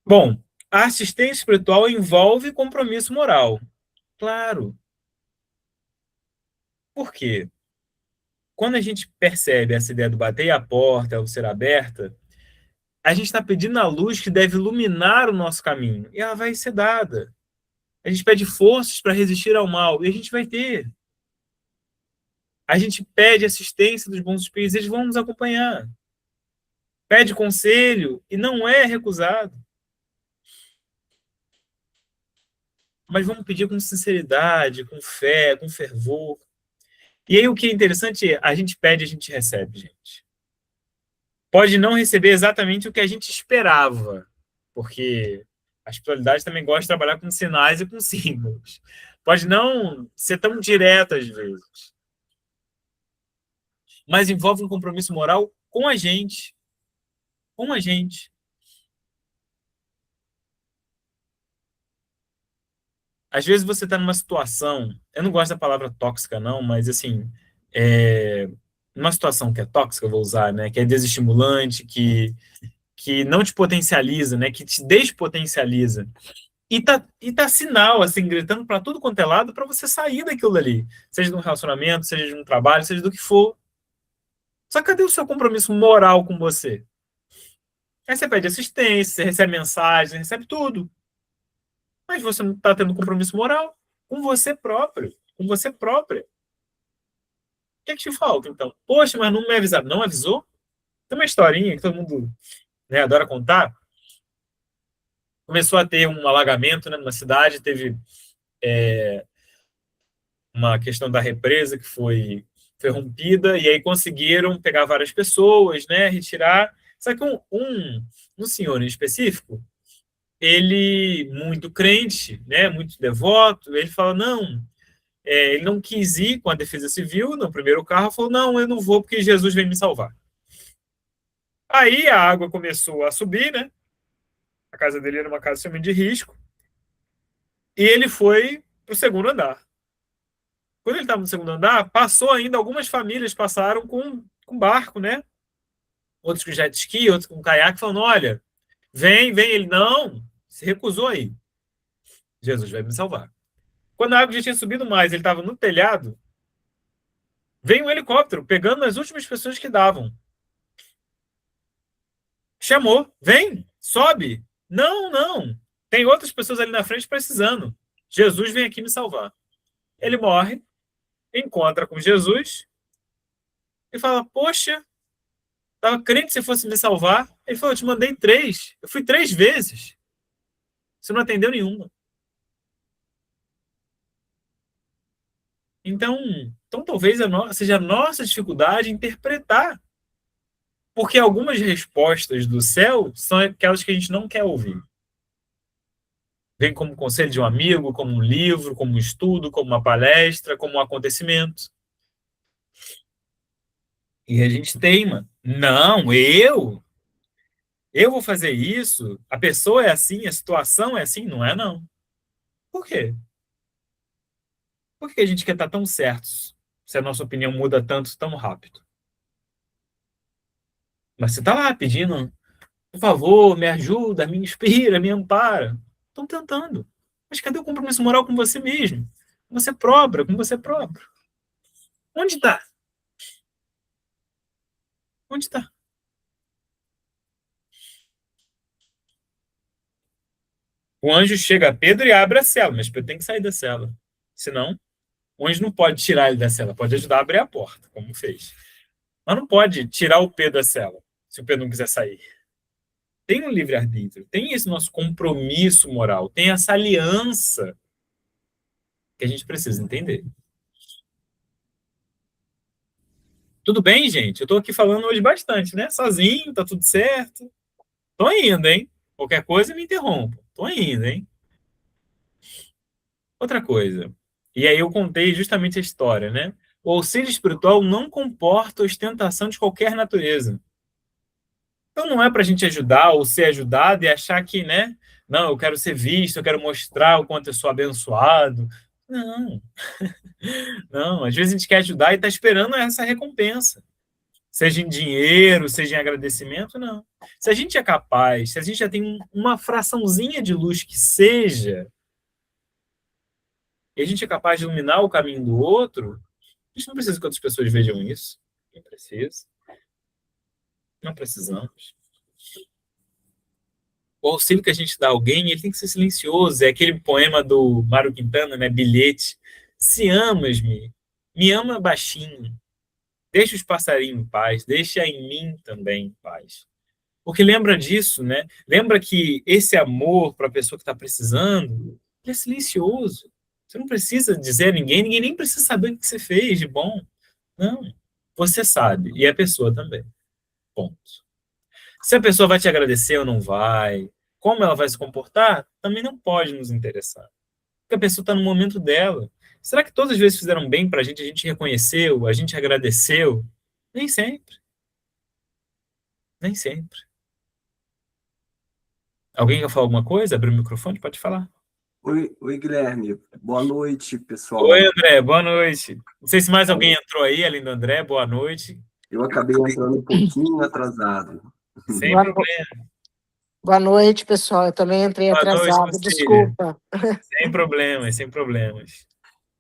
Bom, a assistência espiritual envolve compromisso moral. Claro. Por quê? Quando a gente percebe essa ideia do bater a porta, ao ser aberta, a gente está pedindo a luz que deve iluminar o nosso caminho. E ela vai ser dada. A gente pede forças para resistir ao mal. E a gente vai ter. A gente pede assistência dos bons espíritos. Eles vão nos acompanhar. Pede conselho e não é recusado. Mas vamos pedir com sinceridade, com fé, com fervor. E aí o que é interessante é, a gente pede, a gente recebe, gente. Pode não receber exatamente o que a gente esperava, porque a espiritualidade também gosta de trabalhar com sinais e com símbolos. Pode não ser tão direto às vezes, mas envolve um compromisso moral com a gente. Com a gente. Às vezes você está numa situação, eu não gosto da palavra tóxica, não, mas assim, numa situação que é tóxica, eu vou usar, né, que é desestimulante, que não te potencializa, né, que te despotencializa. E tá sinal, assim, gritando para tudo quanto é lado para você sair daquilo ali. Seja de um relacionamento, seja de um trabalho, seja do que for. Só que cadê o seu compromisso moral com você? Aí você pede assistência, você recebe mensagem, recebe tudo. Mas você não está tendo compromisso moral com você próprio, com você própria. O que é que te falta, então? Poxa, mas não me avisaram. Não avisou? Tem uma historinha que todo mundo, né, adora contar. Começou a ter um alagamento, né, numa cidade, teve uma questão da represa que foi rompida, e aí conseguiram pegar várias pessoas, né, retirar. Só que um senhor em específico, ele, muito crente, né, muito devoto, ele fala, não, ele não quis ir com a Defesa Civil no primeiro carro, falou, não, eu não vou porque Jesus vem me salvar. Aí a água começou a subir, né, a casa dele era uma casa extremamente de risco, e ele foi para o segundo andar. Quando ele estava no segundo andar, passou ainda, algumas famílias passaram com barco, né? Outros com jet ski, outros com caiaque, falando, olha, vem, vem. Ele, não, se recusou aí. Jesus vai me salvar. Quando a água já tinha subido mais, ele estava no telhado, veio um helicóptero, pegando as últimas pessoas que davam. Chamou, vem, sobe. Não, não, tem outras pessoas ali na frente precisando. Jesus vem aqui me salvar. Ele morre, encontra com Jesus e fala, poxa, estava crente que você fosse me salvar. Ele falou, eu te mandei 3. Eu fui 3 vezes. Você não atendeu nenhuma. Então talvez seja a nossa dificuldade em interpretar. Porque algumas respostas do céu são aquelas que a gente não quer ouvir. Vem como conselho de um amigo, como um livro, como um estudo, como uma palestra, como um acontecimento. E a gente teima. Não, eu vou fazer isso, a pessoa é assim, a situação é assim, não é não. Por quê? Por que a gente quer estar tão certos se a nossa opinião muda tanto, tão rápido? Mas você está lá pedindo, por favor, me ajuda, me inspira, me ampara. Estão tentando. Mas cadê o compromisso moral com você mesmo? Com você próprio, com você próprio. Onde está? Onde está? O anjo chega a Pedro e abre a cela, mas Pedro tem que sair da cela. Senão, o anjo não pode tirar ele da cela, pode ajudar a abrir a porta, como fez. Mas não pode tirar o Pedro da cela, se o Pedro não quiser sair. Tem um livre-arbítrio, tem esse nosso compromisso moral, tem essa aliança que a gente precisa entender. Tudo bem, gente? Eu estou aqui falando hoje bastante, né? Sozinho, tá tudo certo. Tô indo, hein? Qualquer coisa me interrompa. Tô indo, hein? Outra coisa. E aí eu contei justamente a história, né? O auxílio espiritual não comporta ostentação de qualquer natureza. Então não é para a gente ajudar ou ser ajudado e achar que, né? Não, eu quero ser visto, eu quero mostrar o quanto eu sou abençoado. Não, não. Às vezes a gente quer ajudar e está esperando essa recompensa. Seja em dinheiro, seja em agradecimento, não. Se a gente é capaz, se a gente já tem uma fraçãozinha de luz que seja, e a gente é capaz de iluminar o caminho do outro, a gente não precisa que outras pessoas vejam isso. Não precisa. Não precisamos. O auxílio que a gente dá a alguém, ele tem que ser silencioso. É aquele poema do Mário Quintana, né? Bilhete. Se amas-me, me ama baixinho. Deixa os passarinhos em paz. Deixa em mim também em paz. Porque lembra disso, né? Lembra que esse amor para a pessoa que está precisando, ele é silencioso. Você não precisa dizer a ninguém, ninguém nem precisa saber o que você fez de bom. Não. Você sabe, e a pessoa também. Ponto. Se a pessoa vai te agradecer ou não vai, como ela vai se comportar, também não pode nos interessar. Porque a pessoa está no momento dela. Será que todas as vezes fizeram bem para a gente reconheceu, a gente agradeceu? Nem sempre. Nem sempre. Alguém quer falar alguma coisa? Abrir o microfone? Pode falar. Oi, Guilherme. Boa noite, pessoal. Oi, André. Boa noite. Não sei se mais alguém entrou aí, além do André. Boa noite. Eu acabei entrando um pouquinho atrasado. Sem problema. Boa noite, pessoal. Eu também entrei Boa atrasado, noite, desculpa. Sem problemas, sem problemas.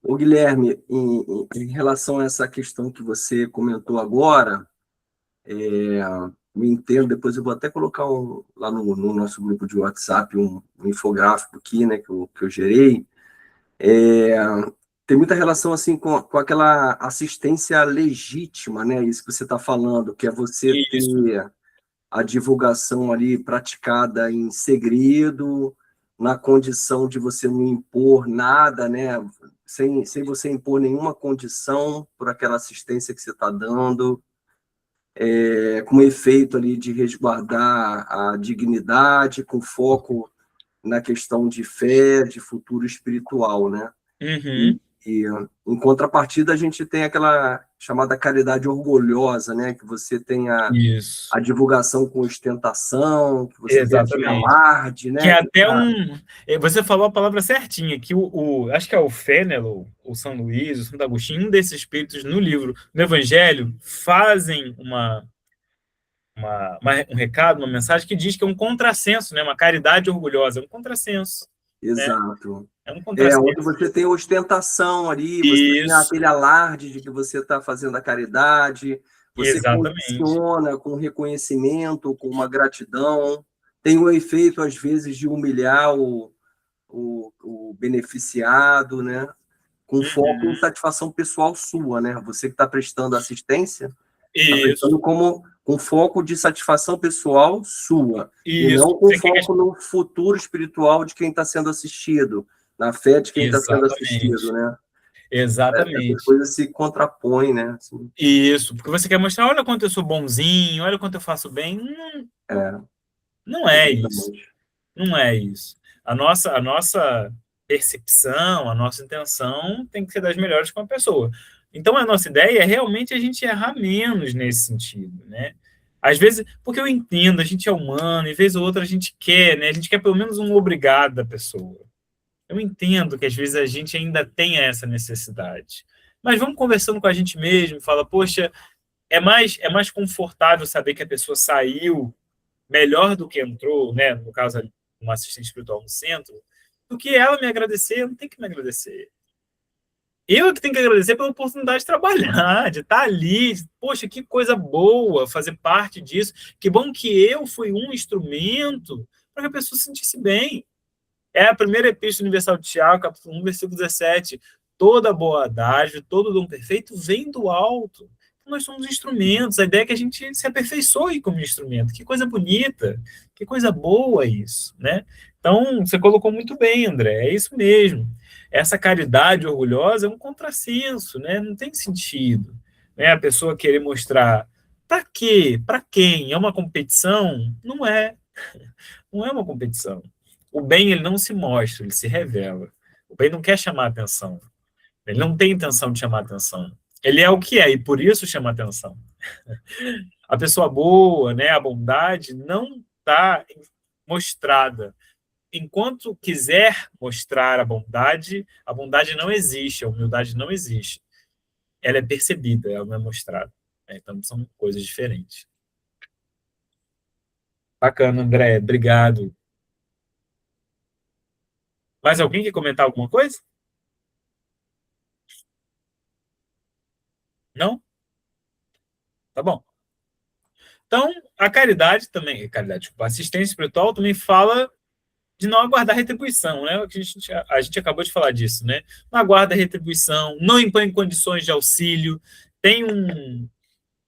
Ô, Guilherme, em relação a essa questão que você comentou agora, me entendo, depois eu vou até colocar lá no nosso grupo de WhatsApp um infográfico aqui, né, que eu gerei. Tem muita relação assim com aquela assistência legítima, né? Isso que você está falando, que é você ter a divulgação ali praticada em segredo, na condição de você não impor nada, né? Sem você impor nenhuma condição por aquela assistência que você está dando, com efeito ali de resguardar a dignidade, com foco na questão de fé, de futuro espiritual, né? Uhum. E em contrapartida, a gente tem aquela chamada caridade orgulhosa, né? Que você tem a divulgação com ostentação, que você tem aquele alarde, né? Que é até Você falou a palavra certinha, que acho que é o Fenelon, o São Luís, o Santo Agostinho, um desses espíritos no livro, no Evangelho, fazem um recado, uma mensagem que diz que é um contrassenso, né? Uma caridade orgulhosa, é um contrassenso. Exato. Né? É um contrassenso. Onde você tem ostentação ali, você tem aquele alarde de que você está fazendo a caridade, você condiciona com reconhecimento, com uma gratidão, tem o efeito, às vezes, de humilhar o beneficiado, né? Com foco em satisfação pessoal sua, né? Você que está prestando assistência, está prestando com foco de satisfação pessoal sua, e não com foco no futuro espiritual de quem está sendo assistido, na fé de quem está sendo assistido, né? Exatamente. Essas coisas se contrapõem, né? Assim. Isso, porque você quer mostrar, olha quanto eu sou bonzinho, olha quanto eu faço bem. Não é isso. Não é isso. A nossa percepção, a nossa intenção tem que ser das melhores com a pessoa. Então, a nossa ideia é realmente a gente errar menos nesse sentido, né? Às vezes, porque eu entendo, a gente é humano, e vez ou outra a gente quer, né? A gente quer pelo menos um obrigado da pessoa. Eu entendo que às vezes a gente ainda tem essa necessidade. Mas vamos conversando com a gente mesmo, fala, poxa, é mais confortável saber que a pessoa saiu melhor do que entrou, né? No caso, uma assistente espiritual no centro, do que ela me agradecer, não tem que me agradecer. Eu que tenho que agradecer pela oportunidade de trabalhar, de estar ali. Poxa, que coisa boa fazer parte disso. Que bom que eu fui um instrumento para que a pessoa se sentisse bem. É a primeira epístola universal de Tiago, capítulo 1, versículo 17. Toda boa dádiva, todo dom perfeito vem do alto. Então, nós somos instrumentos. A ideia é que a gente se aperfeiçoe como instrumento. Que coisa bonita, que coisa boa isso, né? Então, você colocou muito bem, André. É isso mesmo. essa caridade orgulhosa é um contrassenso, né? Não tem sentido, né? A pessoa querer mostrar para quê? Para quem? É uma competição? Não é. Não é uma competição. O bem, ele não se mostra, ele se revela. O bem não quer chamar atenção. Ele não tem intenção de chamar atenção. Ele é o que é, e por isso chama atenção. A pessoa boa, né, a bondade, não está mostrada. Enquanto quiser mostrar a bondade não existe, a humildade não existe. Ela é percebida, ela não é mostrada. Então, são coisas diferentes. Bacana, André. Obrigado. Mais alguém quer comentar alguma coisa? Não? Tá bom. Então, a caridade também, desculpa, a assistência espiritual também fala de não aguardar retribuição, né? A gente acabou de falar disso, né? Não aguarda retribuição, não impõe condições de auxílio. Tem um.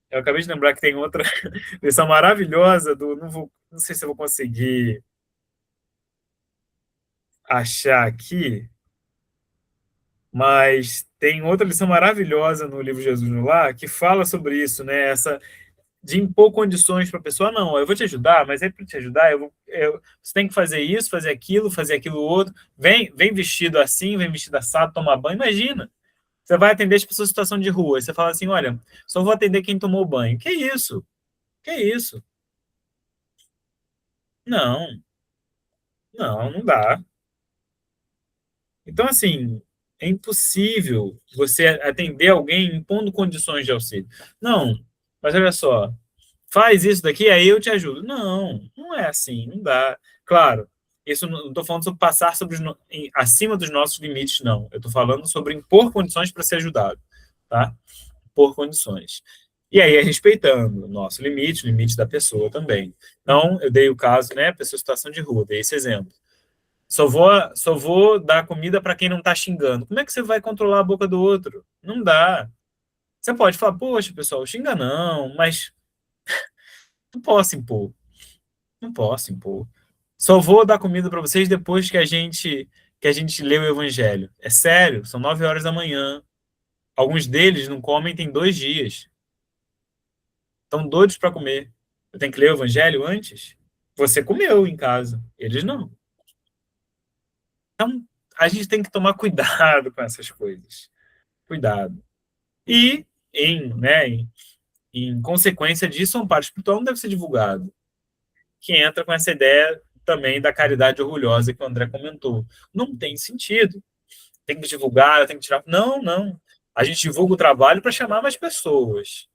Eu acabei de lembrar que tem outra lição maravilhosa do. Não sei se eu vou conseguir achar aqui, mas tem outra lição maravilhosa no livro Jesus no Lar que fala sobre isso, né? Essa de impor condições para a pessoa, não, eu vou te ajudar, mas aí para te ajudar, você tem que fazer isso, fazer aquilo outro, vem vestido assim, vem vestido assado, tomar banho, imagina, você vai atender as pessoas em situação de rua, e você fala assim, olha, só vou atender quem tomou banho, que isso? Que isso? Não, não dá. Então, assim, é impossível você atender alguém impondo condições de auxílio. Não, mas olha só, faz isso daqui, aí eu te ajudo. Não, não é assim, não dá. Claro, isso não estou falando sobre passar acima dos nossos limites, não. Eu estou falando sobre impor condições para ser ajudado, tá? Impor condições. E aí é respeitando o nosso limite, o limite da pessoa também. Então, eu dei o caso, né, pessoa em situação de rua, dei esse exemplo. Só vou dar comida para quem não está xingando. Como é que você vai controlar a boca do outro? Não dá. Você pode falar, poxa, pessoal, xinga não, mas não posso impor. Não posso impor. Só vou dar comida para vocês depois que a gente lê o Evangelho. É sério, são 9 horas da manhã. Alguns deles não comem tem 2 dias. Estão doidos para comer. Eu tenho que ler o Evangelho antes? Você comeu em casa, eles não. Então, a gente tem que tomar cuidado com essas coisas. Cuidado. E, em consequência disso, o amparo espiritual não deve ser divulgado. Que entra com essa ideia também da caridade orgulhosa que o André comentou. Não tem sentido. Tem que divulgar, tem que tirar. Não, não. A gente divulga o trabalho para chamar mais pessoas,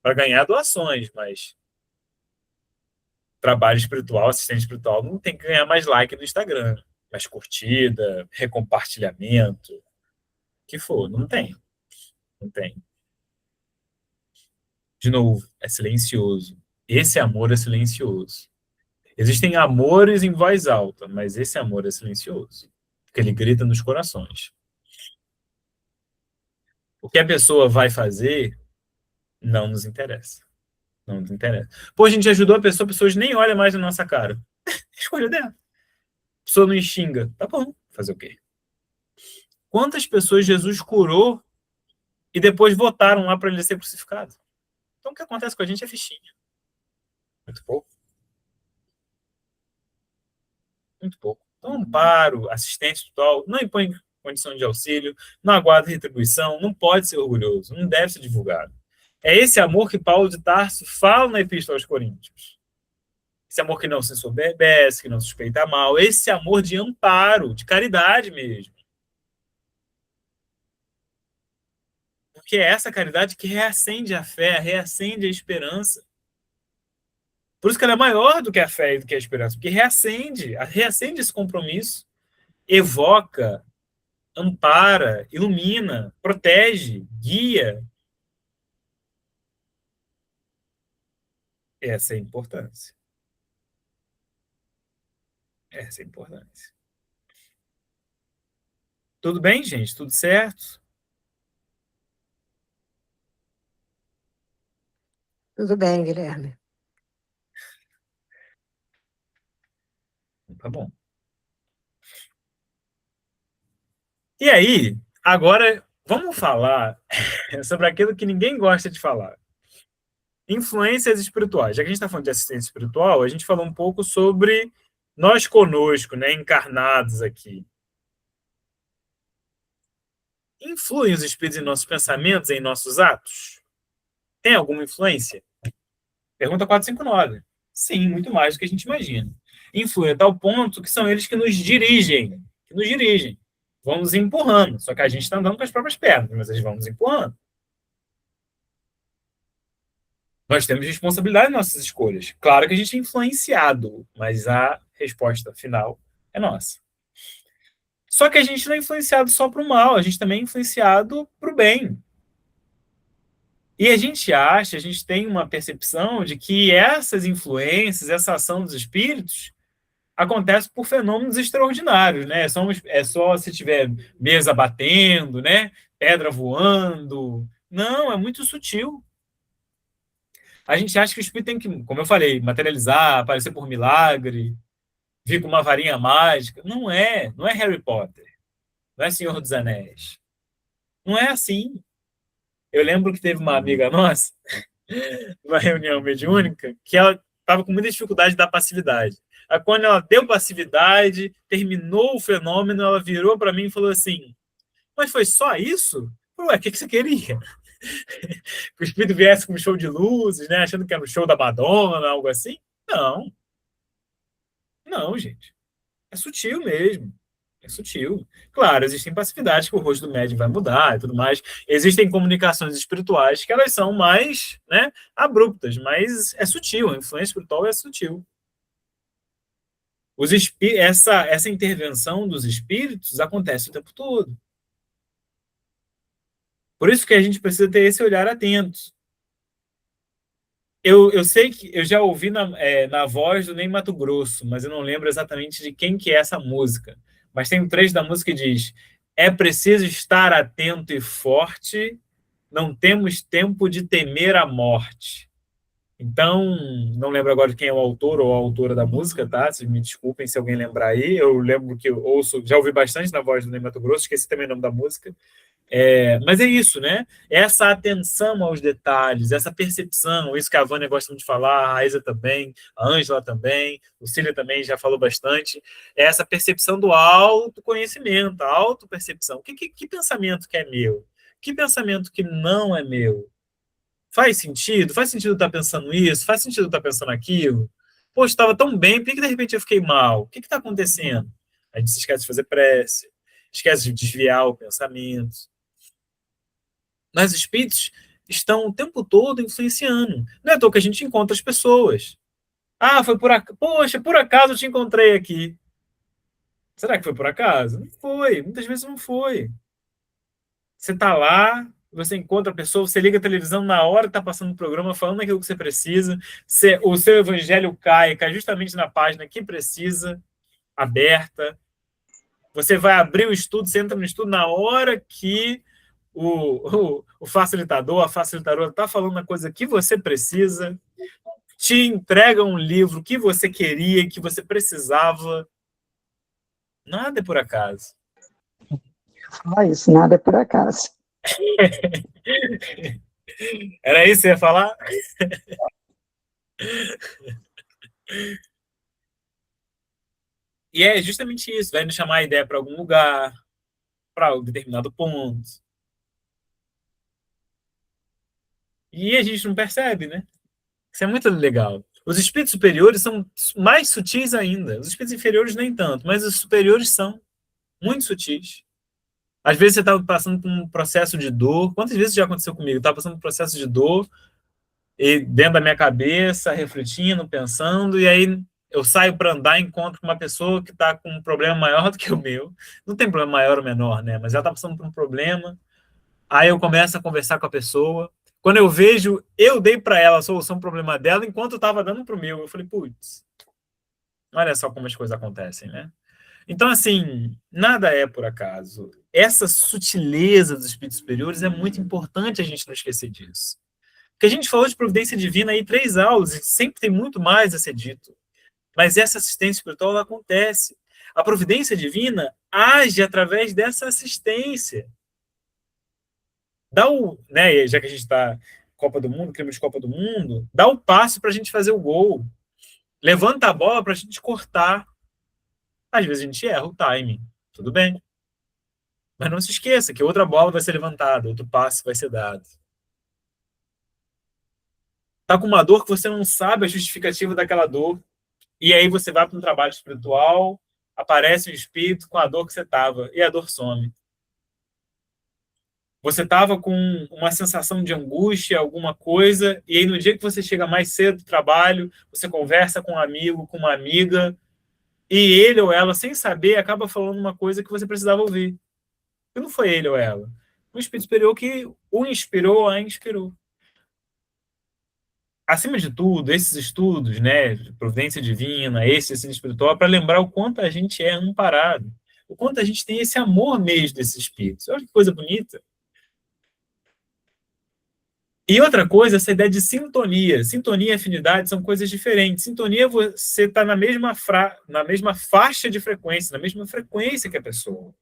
para ganhar doações, mas trabalho espiritual, assistente espiritual, não tem que ganhar mais like no Instagram, mais curtida, recompartilhamento, o que for. Não tem. Não tem. De novo, é silencioso. Esse amor é silencioso. Existem amores em voz alta, mas esse amor é silencioso, porque ele grita nos corações. O que a pessoa vai fazer não nos interessa. Não nos interessa. Pô, a gente ajudou a pessoa nem olha mais na nossa cara. Escolha dela. A pessoa não xinga. Tá bom, fazer o quê? Quantas pessoas Jesus curou e depois votaram lá para ele ser crucificado? Então o que acontece com a gente é fichinha. Muito pouco. Muito pouco. Então, amparo, assistência espiritual, não impõe condição de auxílio, não aguarda retribuição, não pode ser orgulhoso, não deve ser divulgado. É esse amor que Paulo de Tarso fala na Epístola aos Coríntios. Esse amor que não se ensoberbece, que não suspeita mal, esse amor de amparo, de caridade mesmo. Porque é essa caridade que reacende a fé, reacende a esperança. Por isso que ela é maior do que a fé e do que a esperança, porque reacende esse compromisso, evoca, ampara, ilumina, protege, guia. Essa é a importância. Essa é a importância. Tudo bem, gente? Tudo certo? Tudo bem, Guilherme. Tá bom. E aí, agora, vamos falar sobre aquilo que ninguém gosta de falar. Influências espirituais. Já que a gente está falando de assistência espiritual, a gente falou um pouco sobre nós conosco, né, encarnados aqui. Influem os espíritos em nossos pensamentos, em nossos atos? Tem alguma influência? Pergunta 459. Sim, muito mais do que a gente imagina. Influem a tal ponto que são eles que nos dirigem. Vão nos empurrando. Só que a gente está andando com as próprias pernas, mas eles vão nos empurrando. Nós temos responsabilidade nas nossas escolhas. Claro que a gente é influenciado, mas a resposta final é nossa. Só que a gente não é influenciado só para o mal, a gente também é influenciado para o bem. E a gente tem uma percepção de que essas influências, essa ação dos espíritos, acontece por fenômenos extraordinários, né? É só se tiver mesa batendo, né? Pedra voando. Não, é muito sutil. A gente acha que o espírito tem que, como eu falei, materializar, aparecer por milagre, vir com uma varinha mágica. Não é Harry Potter, não é Senhor dos Anéis. Não é assim. Eu lembro que teve uma amiga nossa, numa reunião mediúnica, que ela estava com muita dificuldade da passividade. Aí, quando ela deu passividade, terminou o fenômeno, ela virou para mim e falou assim: mas foi só isso? Ué, o que você queria? Que o espírito viesse com um show de luzes, né? Achando que era um show da Madonna, algo assim? Não. Não, gente. É sutil mesmo. É sutil. Claro, existem passividades que o rosto do médium vai mudar e tudo mais. Existem comunicações espirituais que elas são mais, né, abruptas, mas é sutil. A influência espiritual é sutil. Essa intervenção dos espíritos acontece o tempo todo. Por isso que a gente precisa ter esse olhar atento. Eu sei que eu já ouvi na voz do Ney Matogrosso, mas eu não lembro exatamente de quem que é essa música. Mas tem um trecho da música que diz: é preciso estar atento e forte, não temos tempo de temer a morte. Então, não lembro agora de quem é o autor ou a autora da música, tá? Vocês me desculpem se alguém lembrar aí. Eu lembro que eu já ouvi bastante na voz do Ney Matogrosso, esqueci também o nome da música. Mas é isso, né? Essa atenção aos detalhes, essa percepção, isso que a Vânia gosta muito de falar, a Raíza também, a Ângela também, o Cília também já falou bastante, é essa percepção do autoconhecimento, a autopercepção. Que pensamento que é meu? Que pensamento que não é meu? Faz sentido? Faz sentido estar pensando isso? Faz sentido estar pensando aquilo? Poxa, estava tão bem, por que de repente eu fiquei mal? O que está acontecendo? A gente se esquece de fazer prece, esquece de desviar o pensamento. Mas os espíritos estão o tempo todo influenciando. Não é à toa que a gente encontra as pessoas. Ah, foi por acaso. Poxa, por acaso eu te encontrei aqui. Será que foi por acaso? Não foi. Muitas vezes não foi. Você está lá, você encontra a pessoa, você liga a televisão na hora que está passando o programa, falando aquilo que você precisa. O seu evangelho cai justamente na página que precisa, aberta. Você vai abrir o estudo, você entra no estudo na hora que o facilitador, a facilitadora está falando a coisa que você precisa, te entrega um livro que você queria, que você precisava. Nada é por acaso. Olha isso, nada é por acaso. Era isso que você ia falar? E é justamente isso, vai nos chamar a ideia para algum lugar, para um determinado ponto. E a gente não percebe, né? Isso é muito legal. Os espíritos superiores são mais sutis ainda. Os espíritos inferiores nem tanto, mas os superiores são muito sutis. Às vezes você está passando por um processo de dor. Quantas vezes já aconteceu comigo? Eu estava passando por um processo de dor, e dentro da minha cabeça, refletindo, pensando, e aí eu saio para andar e encontro uma pessoa que está com um problema maior do que o meu. Não tem problema maior ou menor, né? Mas ela está passando por um problema. Aí eu começo a conversar com a pessoa. Quando eu vejo, eu dei para ela a solução do problema dela, enquanto eu estava dando para o meu. Eu falei, putz, olha só como as coisas acontecem, né? Então, assim, nada é por acaso. Essa sutileza dos espíritos superiores é muito importante a gente não esquecer disso. Porque a gente falou de providência divina aí 3 aulas, e sempre tem muito mais a ser dito. Mas essa assistência espiritual ela acontece. A providência divina age através dessa assistência. Dá o, né, já que a gente está Copa do Mundo, clima de Copa do Mundo, dá o passe para a gente fazer o gol. Levanta a bola para a gente cortar. Às vezes a gente erra o timing. Tudo bem. Mas não se esqueça que outra bola vai ser levantada, outro passe vai ser dado. Tá com uma dor que você não sabe a justificativa daquela dor, e aí você vai para um trabalho espiritual, aparece um espírito com a dor que você estava, e a dor some. Você estava com uma sensação de angústia, alguma coisa, e aí no dia que você chega mais cedo do trabalho, você conversa com um amigo, com uma amiga, e ele ou ela, sem saber, acaba falando uma coisa que você precisava ouvir. E não foi ele ou ela. Um espírito superior que o inspirou ou a inspirou. Acima de tudo, esses estudos, né, de providência divina, esse ensino espiritual, para lembrar o quanto a gente é amparado, o quanto a gente tem esse amor mesmo desses espíritos. Olha que coisa bonita. E outra coisa, essa ideia de sintonia. Sintonia e afinidade são coisas diferentes. Sintonia, você está na mesma faixa de frequência, na mesma frequência que a pessoa.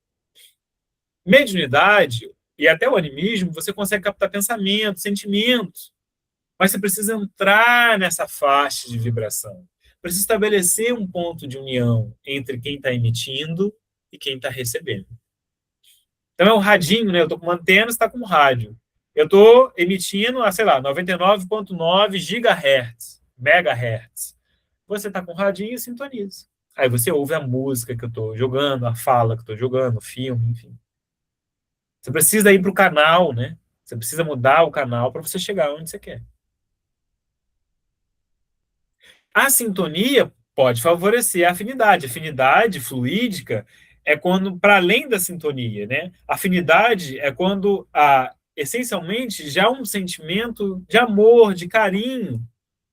Mediunidade e até o animismo, você consegue captar pensamentos, sentimentos, mas você precisa entrar nessa faixa de vibração. Precisa estabelecer um ponto de união entre quem está emitindo e quem está recebendo. Então é um radinho, né? Eu estou com uma antena, você está com um rádio. Eu estou emitindo, sei lá, 99,9 gigahertz, megahertz. Você está com o radinho e sintoniza. Aí você ouve a música que eu estou jogando, a fala que eu estou jogando, o filme, enfim. Você precisa ir para o canal, né? Você precisa mudar o canal para você chegar onde você quer. A sintonia pode favorecer a afinidade. Afinidade fluídica é quando, para além da sintonia, né? Afinidade é quando, essencialmente, já um sentimento de amor, de carinho,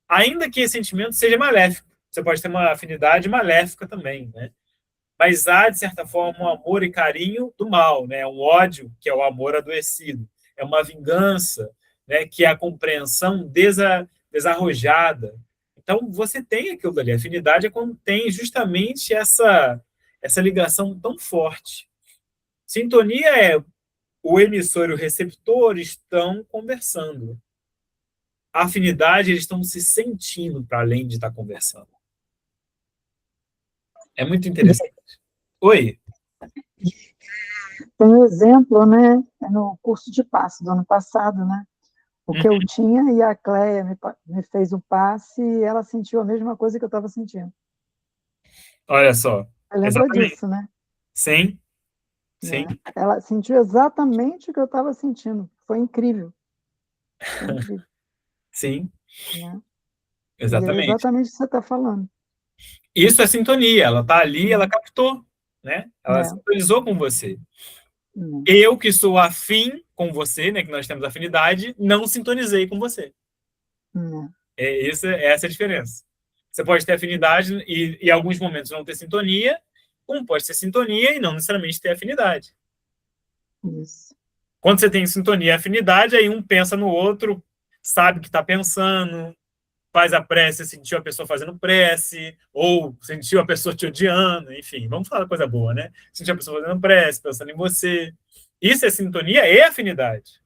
ainda que esse sentimento seja maléfico. Você pode ter uma afinidade maléfica também, né? Mas há, de certa forma, um amor e carinho do mal, né? Um ódio, que é o amor adoecido. É uma vingança, né? Que é a compreensão desarrojada. Então, você tem aquilo dali. A afinidade é quando tem justamente essa ligação tão forte. Sintonia é o emissor e o receptor estão conversando. A afinidade, eles estão se sentindo para além de estar conversando. É muito interessante. Oi? Tem um exemplo, né, no curso de passe do ano passado, né? O que eu tinha e a Cléia me fez o passe e ela sentiu a mesma coisa que eu estava sentindo. Olha só. Você lembra disso, né? Sim. Sim. Né? Ela sentiu exatamente o que eu estava sentindo. Foi incrível. Foi incrível. Sim. Né? Exatamente. E é exatamente o que você está falando. Isso é sintonia. Ela está ali, ela captou, né? Ela sintonizou com você. Eu, que sou afim com você, né, que nós temos afinidade, não sintonizei com você. Essa é a diferença. Você pode ter afinidade e, em alguns momentos, não ter sintonia, como pode ter sintonia e não necessariamente ter afinidade. Isso. Quando você tem sintonia e afinidade, aí um pensa no outro, sabe o que está pensando, faz a prece, sentiu a pessoa fazendo prece, ou sentiu a pessoa te odiando, enfim, vamos falar coisa boa, né? Sentiu a pessoa fazendo prece, pensando em você. Isso é sintonia e afinidade.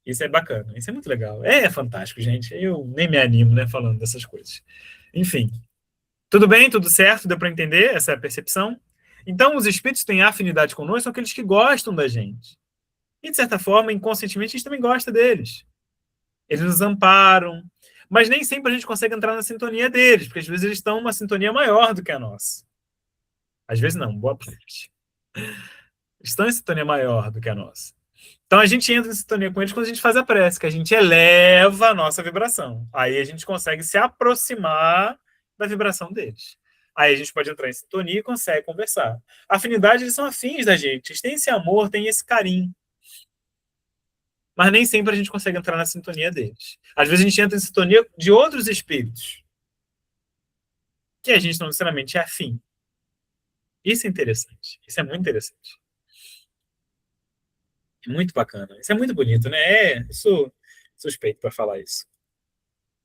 Isso é bacana, isso é muito legal. É fantástico, gente. Eu nem me animo, né, falando dessas coisas. Enfim, tudo bem, tudo certo? Deu para entender essa percepção? Então, os espíritos têm afinidade conosco, são aqueles que gostam da gente. E, de certa forma, inconscientemente, a gente também gosta deles. Eles nos amparam, mas nem sempre a gente consegue entrar na sintonia deles, porque às vezes eles estão numa sintonia maior do que a nossa. Às vezes não, boa parte. Estão em sintonia maior do que a nossa. Então a gente entra em sintonia com eles quando a gente faz a prece, que a gente eleva a nossa vibração. Aí a gente consegue se aproximar da vibração deles. Aí a gente pode entrar em sintonia e consegue conversar. A afinidade, eles são afins da gente. Eles têm esse amor, têm esse carinho. Mas nem sempre a gente consegue entrar na sintonia deles. Às vezes a gente entra em sintonia de outros espíritos, que a gente não necessariamente é afim. Isso é interessante. Isso é muito interessante. É muito bacana. Isso é muito bonito, né? Eu sou suspeito para falar isso.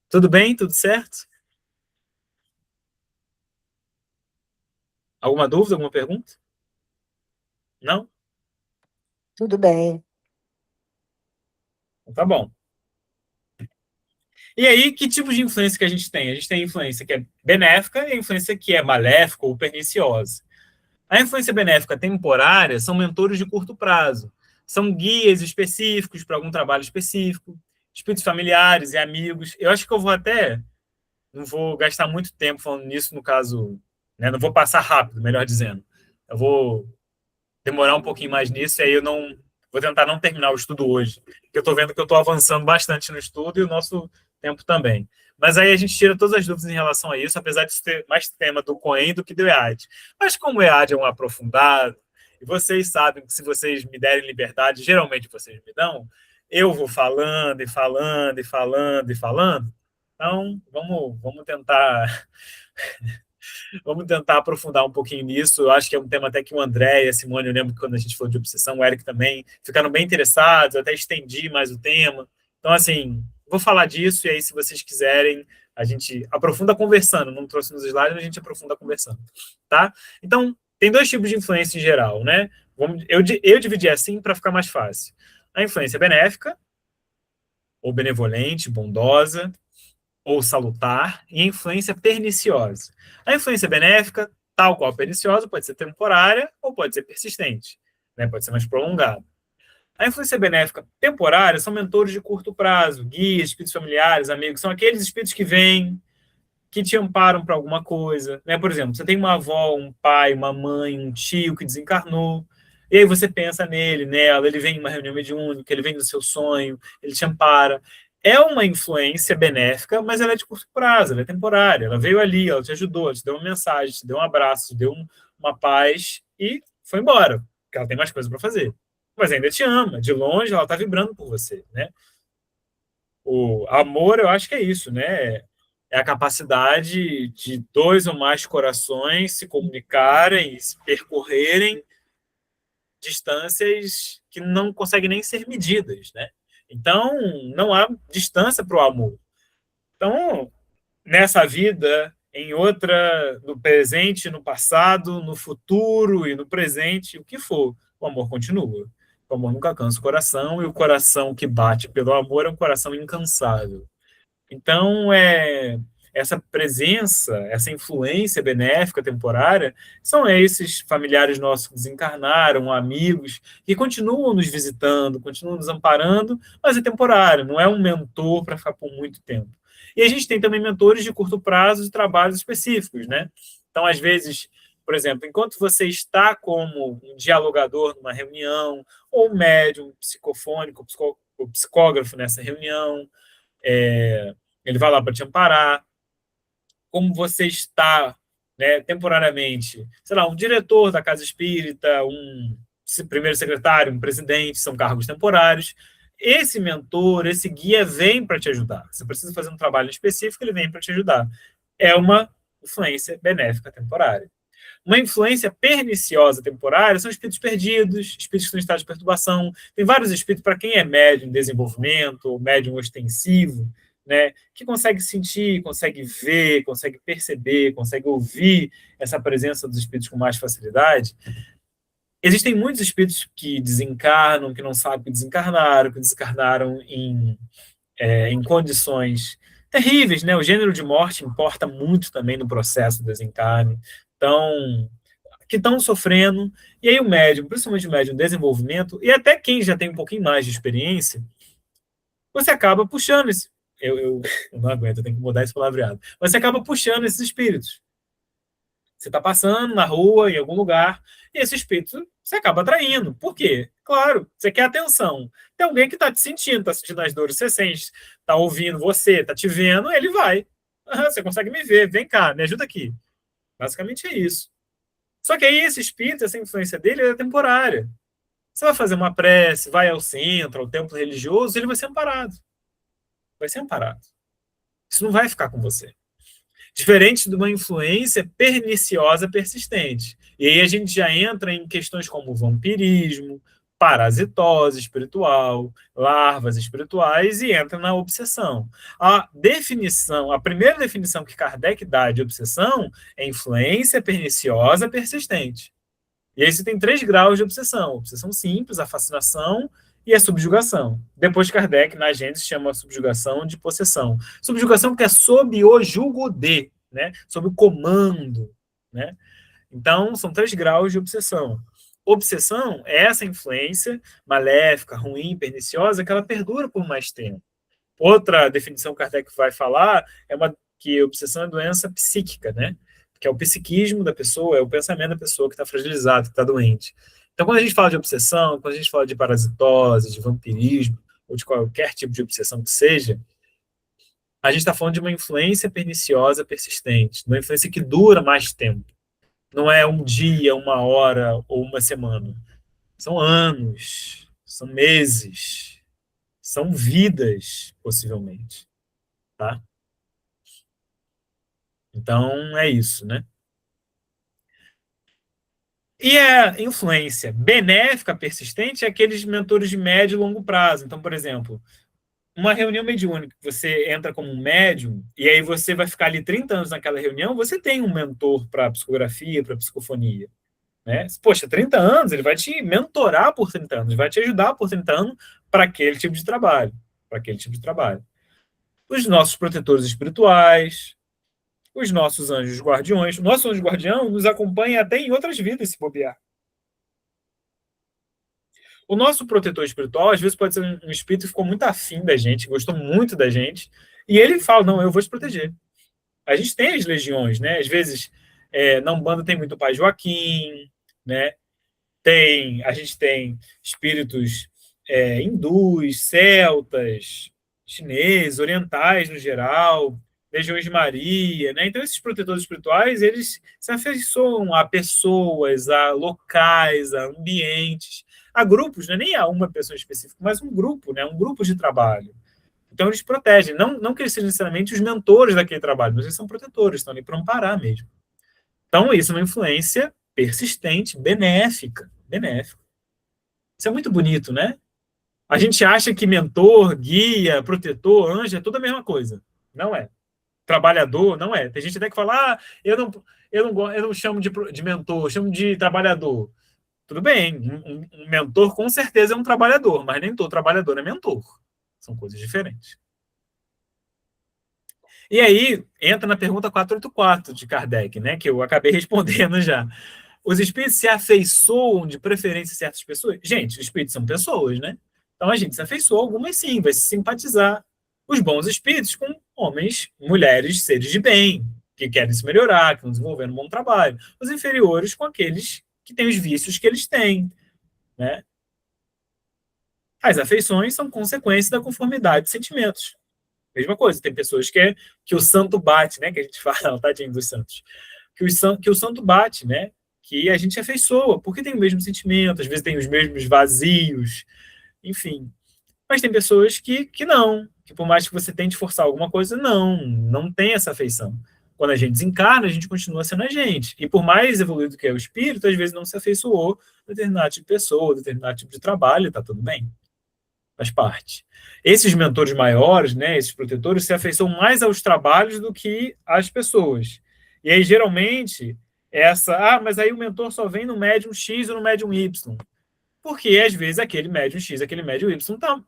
Tudo bem? Tudo certo? Alguma dúvida, alguma pergunta? Não? Tudo bem. Então, tá bom. E aí, que tipo de influência que a gente tem? A gente tem a influência que é benéfica e a influência que é maléfica ou perniciosa. A influência benéfica temporária são mentores de curto prazo. São guias específicos para algum trabalho específico, espíritos familiares e amigos. Eu acho que eu vou até... Não vou gastar muito tempo falando nisso, no caso... Né, não vou passar rápido, melhor dizendo. Eu vou demorar um pouquinho mais nisso, e aí eu não... Vou tentar não terminar o estudo hoje, porque eu estou vendo que eu estou avançando bastante no estudo e o nosso tempo também. Mas aí a gente tira todas as dúvidas em relação a isso, apesar de ter mais tema do Coen do que do EAD. Mas como o EAD é um aprofundado, e vocês sabem que se vocês me derem liberdade, geralmente vocês me dão, eu vou falando e falando e falando e falando. Então, vamos tentar vamos tentar aprofundar um pouquinho nisso. Eu acho que é um tema até que o André e a Simone, eu lembro que quando a gente falou de obsessão, o Eric também, ficaram bem interessados, eu até estendi mais o tema. Então, assim, vou falar disso, e aí, se vocês quiserem, a gente aprofunda conversando. Não trouxe nos slides, mas a gente aprofunda conversando, tá? Então, tem dois tipos de influência em geral, né? Eu dividi assim para ficar mais fácil. A influência benéfica, ou benevolente, bondosa, ou salutar, e a influência perniciosa. A influência benéfica, tal qual a perniciosa, pode ser temporária ou pode ser persistente, né? Pode ser mais prolongada. A influência benéfica temporária são mentores de curto prazo, guias, espíritos familiares, amigos, são aqueles espíritos que vêm, que te amparam para alguma coisa, né? Por exemplo, você tem uma avó, um pai, uma mãe, um tio que desencarnou, e aí você pensa nele, nela, ele vem em uma reunião mediúnica, ele vem no seu sonho, ele te ampara. É uma influência benéfica, mas ela é de curto prazo, ela é temporária. Ela veio ali, ela te ajudou, ela te deu uma mensagem, te deu um abraço, te deu uma paz e foi embora, porque ela tem mais coisas para fazer. Mas ainda te ama, de longe ela está vibrando por você, né? O amor, eu acho que é isso, né? É a capacidade de dois ou mais corações se comunicarem, se percorrerem distâncias que não conseguem nem ser medidas, né? Então, não há distância para o amor. Então, nessa vida, em outra, no presente, no passado, no futuro e no presente, o que for, o amor continua. O amor nunca cansa o coração, e o coração que bate pelo amor é um coração incansável. Então, essa presença, essa influência benéfica temporária, são esses familiares nossos que desencarnaram, amigos, que continuam nos visitando, continuam nos amparando, mas é temporário, não é um mentor para ficar por muito tempo. E a gente tem também mentores de curto prazo de trabalhos específicos, né? Então, às vezes, por exemplo, enquanto você está como um dialogador numa reunião, ou um médium psicofônico, ou psicógrafo nessa reunião, ele vai lá para te amparar. Como você está, né, temporariamente, sei lá, um diretor da casa espírita, um primeiro secretário, um presidente, são cargos temporários. Esse mentor, esse guia vem para te ajudar. Você precisa fazer um trabalho específico, ele vem para te ajudar. É uma influência benéfica temporária. Uma influência perniciosa temporária são espíritos perdidos, espíritos que estão em estado de perturbação. Tem vários espíritos, para quem é médium em desenvolvimento, médium ostensivo, né, que consegue sentir, consegue ver, consegue perceber, consegue ouvir essa presença dos espíritos com mais facilidade. Existem muitos espíritos que desencarnam, que não sabem que desencarnaram em condições terríveis, né? O gênero de morte importa muito também no processo do desencarne. Então, que estão sofrendo, e aí o médium, principalmente o médium em desenvolvimento, e até quem já tem um pouquinho mais de experiência, você acaba puxando esse... Eu não aguento, eu tenho que mudar esse palavreado. Você acaba puxando esses espíritos. Você está passando na rua, em algum lugar, e esse espírito você acaba atraindo. Por quê? Claro, você quer atenção. Tem alguém que está te sentindo, está sentindo as dores que você sente, está ouvindo você, está te vendo, ele vai. Você consegue me ver, vem cá, me ajuda aqui. Basicamente é isso. Só que aí esse espírito, essa influência dele é temporária. Você vai fazer uma prece, vai ao centro, ao templo religioso, ele vai ser amparado. Vai ser amparado. Isso não vai ficar com você. Diferente de uma influência perniciosa persistente. E aí a gente já entra em questões como vampirismo, parasitose espiritual, larvas espirituais, e entra na obsessão. A primeira definição que Kardec dá de obsessão é influência perniciosa persistente. E aí você tem 3 graus de obsessão: obsessão simples, a fascinação e a subjugação. Depois Kardec, na Gênesis, chama a subjugação de possessão. Subjugação porque é sob o jugo de, né? Sob o comando, né? Então, são 3 graus de obsessão. Obsessão é essa influência maléfica, ruim, perniciosa, que ela perdura por mais tempo. Outra definição que Kardec vai falar é que obsessão é doença psíquica, né? Que é o psiquismo da pessoa, é o pensamento da pessoa que está fragilizado, que está doente. Então, quando a gente fala de obsessão, quando a gente fala de parasitose, de vampirismo, ou de qualquer tipo de obsessão que seja, a gente está falando de uma influência perniciosa persistente, uma influência que dura mais tempo. Não é um dia, uma hora ou uma semana. São anos, são meses, são vidas, possivelmente. Tá? Então, é isso, né? E a influência benéfica persistente é aqueles mentores de médio e longo prazo. Então, por exemplo, uma reunião mediúnica, você entra como um médium, e aí você vai ficar ali 30 anos naquela reunião, você tem um mentor para psicografia, para psicofonia. Né? Poxa, 30 anos, ele vai te mentorar por 30 anos, vai te ajudar por 30 anos para aquele tipo de trabalho. Para aquele tipo de trabalho. Os nossos protetores espirituais, os nossos anjos guardiões. O nosso anjo guardião nos acompanha até em outras vidas, se bobear. O nosso protetor espiritual, às vezes, pode ser um espírito que ficou muito afim da gente, gostou muito da gente, e ele fala, não, eu vou te proteger. A gente tem as legiões, né? Às vezes, na Umbanda tem muito o Pai Joaquim, né? A gente tem espíritos hindus, celtas, chineses, orientais no geral, legiões de Maria, né? Então, esses protetores espirituais, eles se afeiçoam a pessoas, a locais, a ambientes, a grupos, né? Nem a uma pessoa específica, mas um grupo, né? Um grupo de trabalho. Então, eles protegem. Não que eles sejam necessariamente os mentores daquele trabalho, mas eles são protetores, estão ali para amparar mesmo. Então, isso é uma influência persistente, benéfica. Isso é muito bonito, né? A gente acha que mentor, guia, protetor, anjo é tudo a mesma coisa. Não é. Trabalhador, não é. Tem gente até que fala, eu não chamo de mentor, eu chamo de trabalhador. Tudo bem, um mentor com certeza é um trabalhador, mas nem todo trabalhador é mentor. São coisas diferentes. E aí, entra na pergunta 484 de Kardec, né, que eu acabei respondendo já. Os espíritos se afeiçoam de preferência a certas pessoas? Gente, os espíritos são pessoas, né? Então a gente se afeiçoa algumas sim, vai se simpatizar. Os bons espíritos com homens, mulheres, seres de bem, que querem se melhorar, que estão desenvolvendo um bom trabalho. Os inferiores com aqueles que têm os vícios que eles têm, né? As afeições são consequência da conformidade de sentimentos. Mesma coisa, tem pessoas que o santo bate, né? Que a gente fala, tadinho dos santos. Que o santo bate, né? Que a gente afeiçoa, porque tem o mesmo sentimento, às vezes tem os mesmos vazios, enfim. Mas tem pessoas que não, que por mais que você tente forçar alguma coisa, não tem essa afeição. Quando a gente desencarna, a gente continua sendo a gente. E por mais evoluído que é o espírito, às vezes não se afeiçoou a determinado tipo de pessoa, a determinado tipo de trabalho, está tudo bem. Faz parte. Esses mentores maiores, né, esses protetores, se afeiçoam mais aos trabalhos do que às pessoas. E aí, geralmente, mas aí o mentor só vem no médium X ou no médium Y. Porque, às vezes, aquele médium X, aquele médium Y está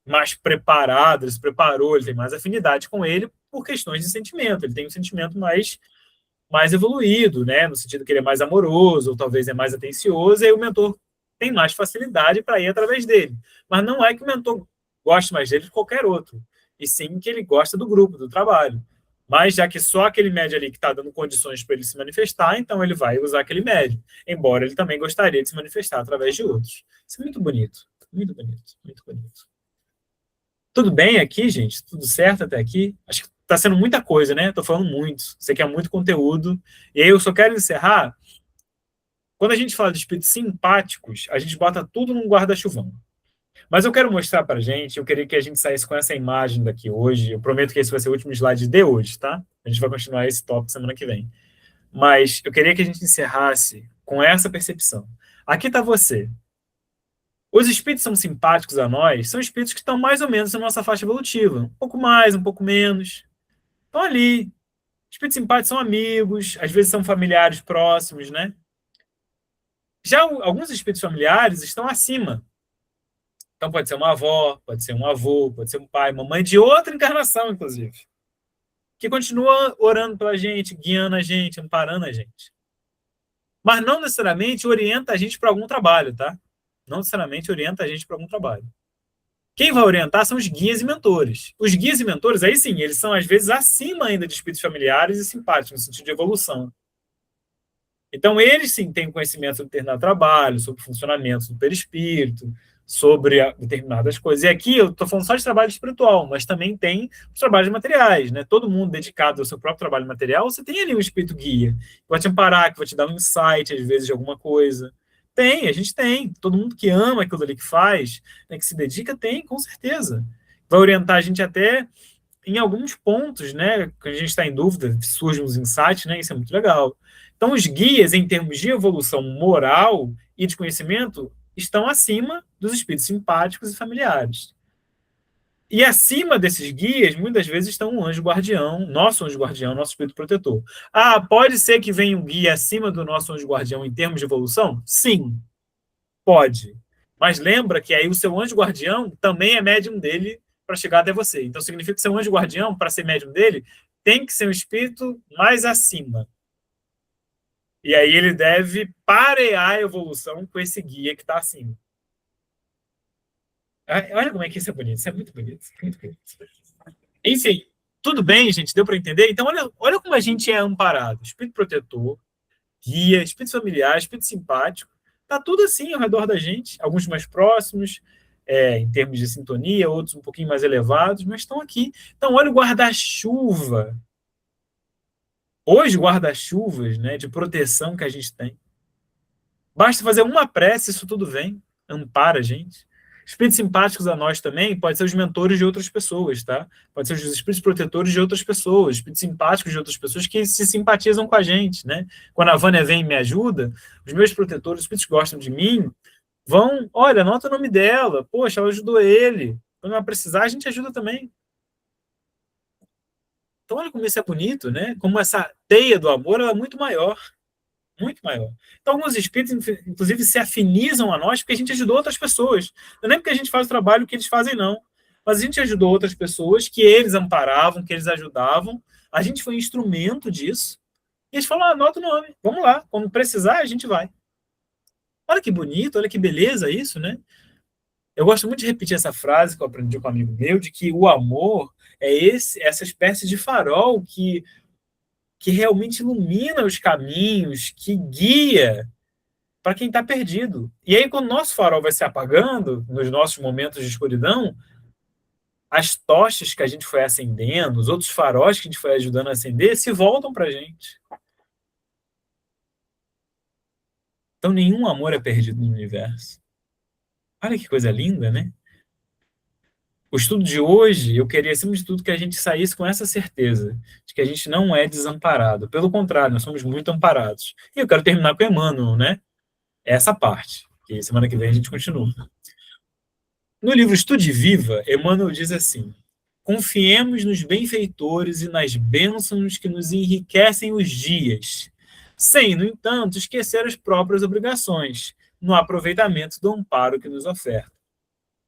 mais preparado, ele se preparou, ele tem mais afinidade com ele por questões de sentimento. Ele tem um sentimento mais evoluído, né? No sentido que ele é mais amoroso, ou talvez é mais atencioso, e aí o mentor tem mais facilidade para ir através dele. Mas não é que o mentor goste mais dele que qualquer outro, e sim que ele gosta do grupo, do trabalho. Mas já que só aquele médium ali que está dando condições para ele se manifestar, então ele vai usar aquele médium, embora ele também gostaria de se manifestar através de outros. Isso é muito bonito, muito bonito, muito bonito. Tudo bem aqui, gente? Tudo certo até aqui? Acho que está sendo muita coisa, né? Estou falando muito. Você quer muito conteúdo. E aí eu só quero encerrar. Quando a gente fala de espíritos simpáticos, a gente bota tudo num guarda-chuvão. Mas eu quero mostrar para a gente, eu queria que a gente saísse com essa imagem daqui hoje. Eu prometo que esse vai ser o último slide de hoje, tá? A gente vai continuar esse tópico semana que vem. Mas eu queria que a gente encerrasse com essa percepção. Aqui está você. Os espíritos são simpáticos a nós, são espíritos que estão mais ou menos na nossa faixa evolutiva. Um pouco mais, um pouco menos. Estão ali. Espíritos simpáticos são amigos, às vezes são familiares próximos, né? Já alguns espíritos familiares estão acima. Então pode ser uma avó, pode ser um avô, pode ser um pai, mamãe de outra encarnação, inclusive, que continua orando pela gente, guiando a gente, amparando a gente. Mas não necessariamente orienta a gente para algum trabalho, tá? Não necessariamente orienta a gente para algum trabalho. Quem vai orientar são os guias e mentores. Os guias e mentores, aí sim, eles são às vezes acima ainda de espíritos familiares e simpáticos, no sentido de evolução. Então, eles sim têm conhecimento sobre determinado trabalho, sobre o funcionamento do perispírito, sobre determinadas coisas. E aqui eu estou falando só de trabalho espiritual, mas também tem os trabalhos materiais, né? Todo mundo dedicado ao seu próprio trabalho material, você tem ali um espírito guia, que vai te amparar, que vai te dar um insight, às vezes, de alguma coisa. Tem, a gente tem. Todo mundo que ama aquilo ali que faz, né, que se dedica, tem, com certeza. Vai orientar a gente até em alguns pontos, né? Quando a gente está em dúvida, surgem uns insights, né? Isso é muito legal. Então, os guias, em termos de evolução moral e de conhecimento, estão acima dos espíritos simpáticos e familiares. E acima desses guias, muitas vezes, estão um anjo guardião, nosso espírito protetor. Ah, pode ser que venha um guia acima do nosso anjo guardião em termos de evolução? Sim, pode. Mas lembra que aí o seu anjo guardião também é médium dele para chegar até você. Então, significa que seu anjo guardião, para ser médium dele, tem que ser um espírito mais acima. E aí ele deve parear a evolução com esse guia que está acima. Olha como é que isso é bonito. Isso é muito bonito. Muito bonito. Enfim, tudo bem, gente? Deu para entender? Então, olha como a gente é amparado. Espírito protetor, guia, espírito familiar, espírito simpático. Está tudo assim ao redor da gente. Alguns mais próximos, em termos de sintonia, outros um pouquinho mais elevados, mas estão aqui. Então, olha o guarda-chuva. Hoje, guarda-chuvas, né, de proteção que a gente tem. Basta fazer uma prece, isso tudo vem, ampara a gente. Espíritos simpáticos a nós também pode ser os mentores de outras pessoas, tá? Pode ser os espíritos protetores de outras pessoas, espíritos simpáticos de outras pessoas que se simpatizam com a gente, né? Quando a Vânia vem e me ajuda, os meus protetores, os espíritos que gostam de mim, vão, olha, anota o nome dela, poxa, ela ajudou ele. Quando ela precisar, a gente ajuda também. Então, olha como isso é bonito, né? Como essa teia do amor ela é muito maior. Muito maior. Então, alguns espíritos, inclusive, se afinizam a nós porque a gente ajudou outras pessoas. Não é nem porque a gente faz o trabalho que eles fazem, não. Mas a gente ajudou outras pessoas que eles amparavam, que eles ajudavam. A gente foi instrumento disso. E eles falam, anota o nome, vamos lá. Quando precisar, a gente vai. Olha que bonito, olha que beleza isso, né? Eu gosto muito de repetir essa frase que eu aprendi com um amigo meu, de que o amor é essa espécie de farol que realmente ilumina os caminhos, que guia para quem está perdido. E aí, quando o nosso farol vai se apagando, nos nossos momentos de escuridão, as tochas que a gente foi acendendo, os outros faróis que a gente foi ajudando a acender, se voltam para a gente. Então, nenhum amor é perdido no universo. Olha que coisa linda, né? O estudo de hoje, eu queria, acima de tudo, que a gente saísse com essa certeza de que a gente não é desamparado. Pelo contrário, nós somos muito amparados. E eu quero terminar com Emmanuel, né? Essa parte, que semana que vem a gente continua. No livro Estude Viva, Emmanuel diz assim: confiemos nos benfeitores e nas bênçãos que nos enriquecem os dias, sem, no entanto, esquecer as próprias obrigações, no aproveitamento do amparo que nos oferta.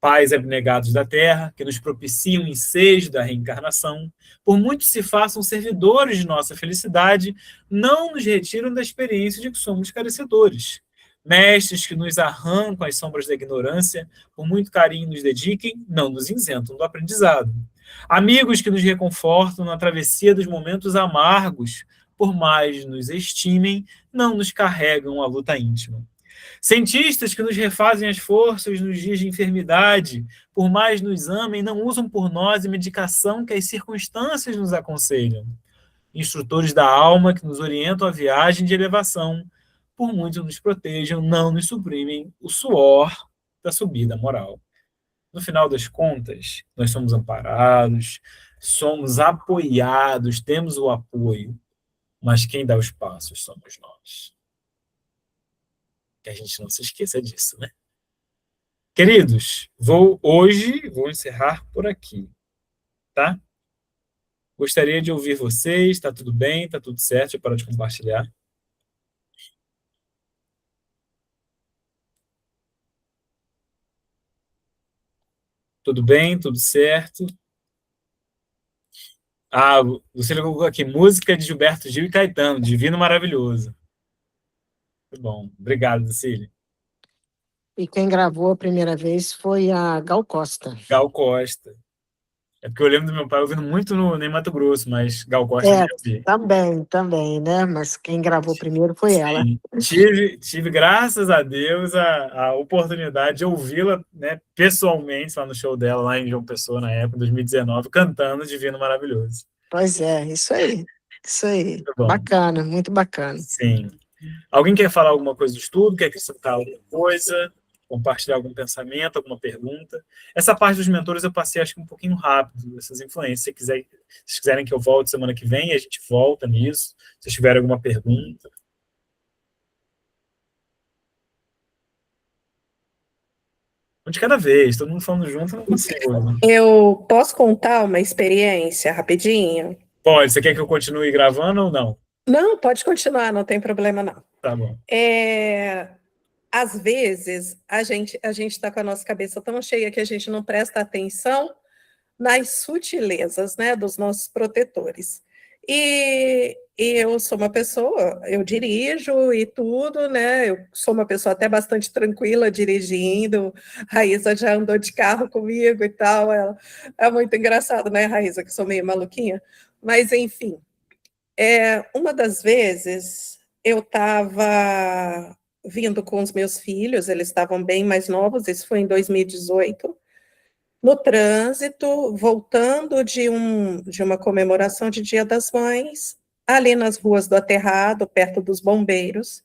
Pais abnegados da terra, que nos propiciam o ensejo da reencarnação, por muito se façam servidores de nossa felicidade, não nos retiram da experiência de que somos carecedores. Mestres que nos arrancam as sombras da ignorância, por muito carinho nos dediquem, não nos isentam do aprendizado. Amigos que nos reconfortam na travessia dos momentos amargos, por mais nos estimem, não nos carregam a luta íntima. Cientistas que nos refazem as forças nos dias de enfermidade, por mais nos amem, não usam por nós a medicação que as circunstâncias nos aconselham. Instrutores da alma que nos orientam a viagem de elevação, por muito nos protejam, não nos suprimem o suor da subida moral. No final das contas, nós somos amparados, somos apoiados, temos o apoio, mas quem dá os passos somos nós. Que a gente não se esqueça disso, né? Queridos, hoje vou encerrar por aqui, tá? Gostaria de ouvir vocês, tá tudo bem, tá tudo certo, eu paro de compartilhar. Tudo bem, tudo certo. Ah, você colocou aqui, música de Gilberto Gil e Caetano, Divino Maravilhoso. Muito bom, obrigado, Lucília. E quem gravou a primeira vez foi a Gal Costa. Gal Costa. É porque eu lembro do meu pai ouvindo muito no Ney Mato Grosso, mas Gal Costa eu já ouvi. Também, né? Mas quem gravou primeiro foi ela. Tive, graças a Deus, a oportunidade de ouvi-la, né, pessoalmente lá no show dela, lá em João Pessoa, na época, 2019, cantando Divino Maravilhoso. Pois é, isso aí. Bacana, muito bacana. Sim. Alguém quer falar alguma coisa do estudo? Quer acrescentar alguma coisa? Compartilhar algum pensamento, alguma pergunta? Essa parte dos mentores eu passei, acho que um pouquinho rápido, essas influências. Se vocês quiserem que eu volte semana que vem, a gente volta nisso. Se vocês tiverem alguma pergunta. Um de cada vez, todo mundo falando junto, eu não consigo. Eu posso contar uma experiência rapidinho? Pode. Você quer que eu continue gravando ou não? Não, pode continuar, não tem problema não. Tá bom. Às vezes, a gente está com a nossa cabeça tão cheia que a gente não presta atenção nas sutilezas, né, dos nossos protetores. E eu sou uma pessoa, eu dirijo e tudo, né? Eu sou uma pessoa até bastante tranquila dirigindo. Raíssa já andou de carro comigo e tal. É muito engraçado, né, Raíssa, que sou meio maluquinha. Mas, enfim, uma das vezes eu estava vindo com os meus filhos, eles estavam bem mais novos, isso foi em 2018, no trânsito, voltando de uma comemoração de Dia das Mães, ali nas ruas do Aterrado, perto dos bombeiros,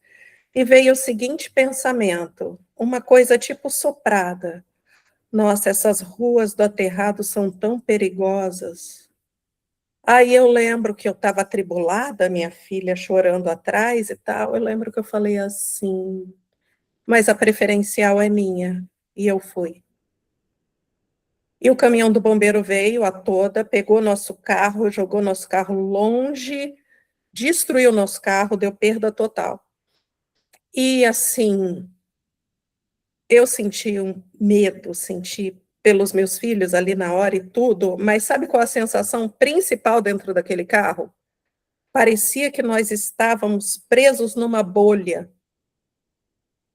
e veio o seguinte pensamento, uma coisa tipo soprada. Nossa, essas ruas do Aterrado são tão perigosas. Aí eu lembro que eu estava atribulada, minha filha chorando atrás e tal, eu lembro que eu falei assim, mas a preferencial é minha, e eu fui. E o caminhão do bombeiro veio a toda, pegou nosso carro, jogou nosso carro longe, destruiu nosso carro, deu perda total. E, assim, eu senti um medo, senti pelos meus filhos ali na hora e tudo, mas sabe qual a sensação principal dentro daquele carro? Parecia que nós estávamos presos numa bolha,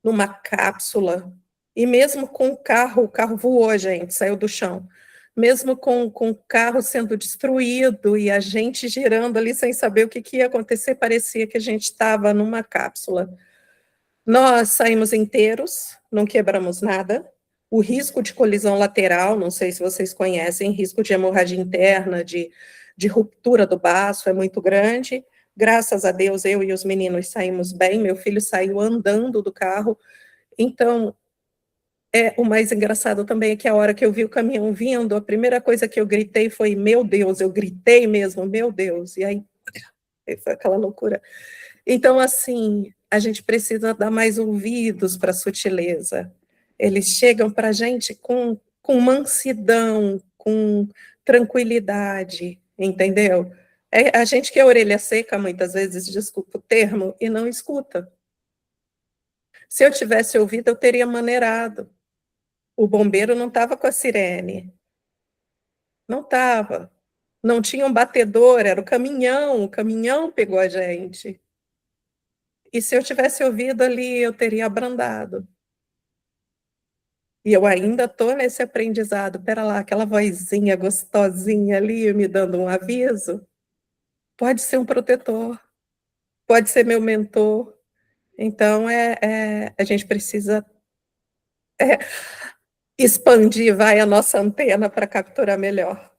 numa cápsula, e mesmo com o carro voou, gente, saiu do chão. Mesmo com o carro sendo destruído e a gente girando ali sem saber o que ia acontecer, parecia que a gente estava numa cápsula. Nós saímos inteiros, não quebramos nada. O risco de colisão lateral, não sei se vocês conhecem, risco de hemorragia interna, de ruptura do baço é muito grande. Graças a Deus, eu e os meninos saímos bem, meu filho saiu andando do carro. Então, o mais engraçado também é que a hora que eu vi o caminhão vindo, a primeira coisa que eu gritei foi, meu Deus, eu gritei mesmo, meu Deus, e aí foi aquela loucura. Então, assim, a gente precisa dar mais ouvidos para a sutileza. Eles chegam para a gente com mansidão, com tranquilidade, entendeu? A gente que é orelha seca, muitas vezes, desculpa o termo, e não escuta. Se eu tivesse ouvido, eu teria maneirado. O bombeiro não estava com a sirene. Não estava. Não tinha um batedor, era o caminhão pegou a gente. E se eu tivesse ouvido ali, eu teria abrandado. E eu ainda estou nesse aprendizado. Pera lá, aquela vozinha gostosinha ali me dando um aviso, pode ser um protetor, pode ser meu mentor. Então, a gente precisa expandir, a nossa antena para capturar melhor.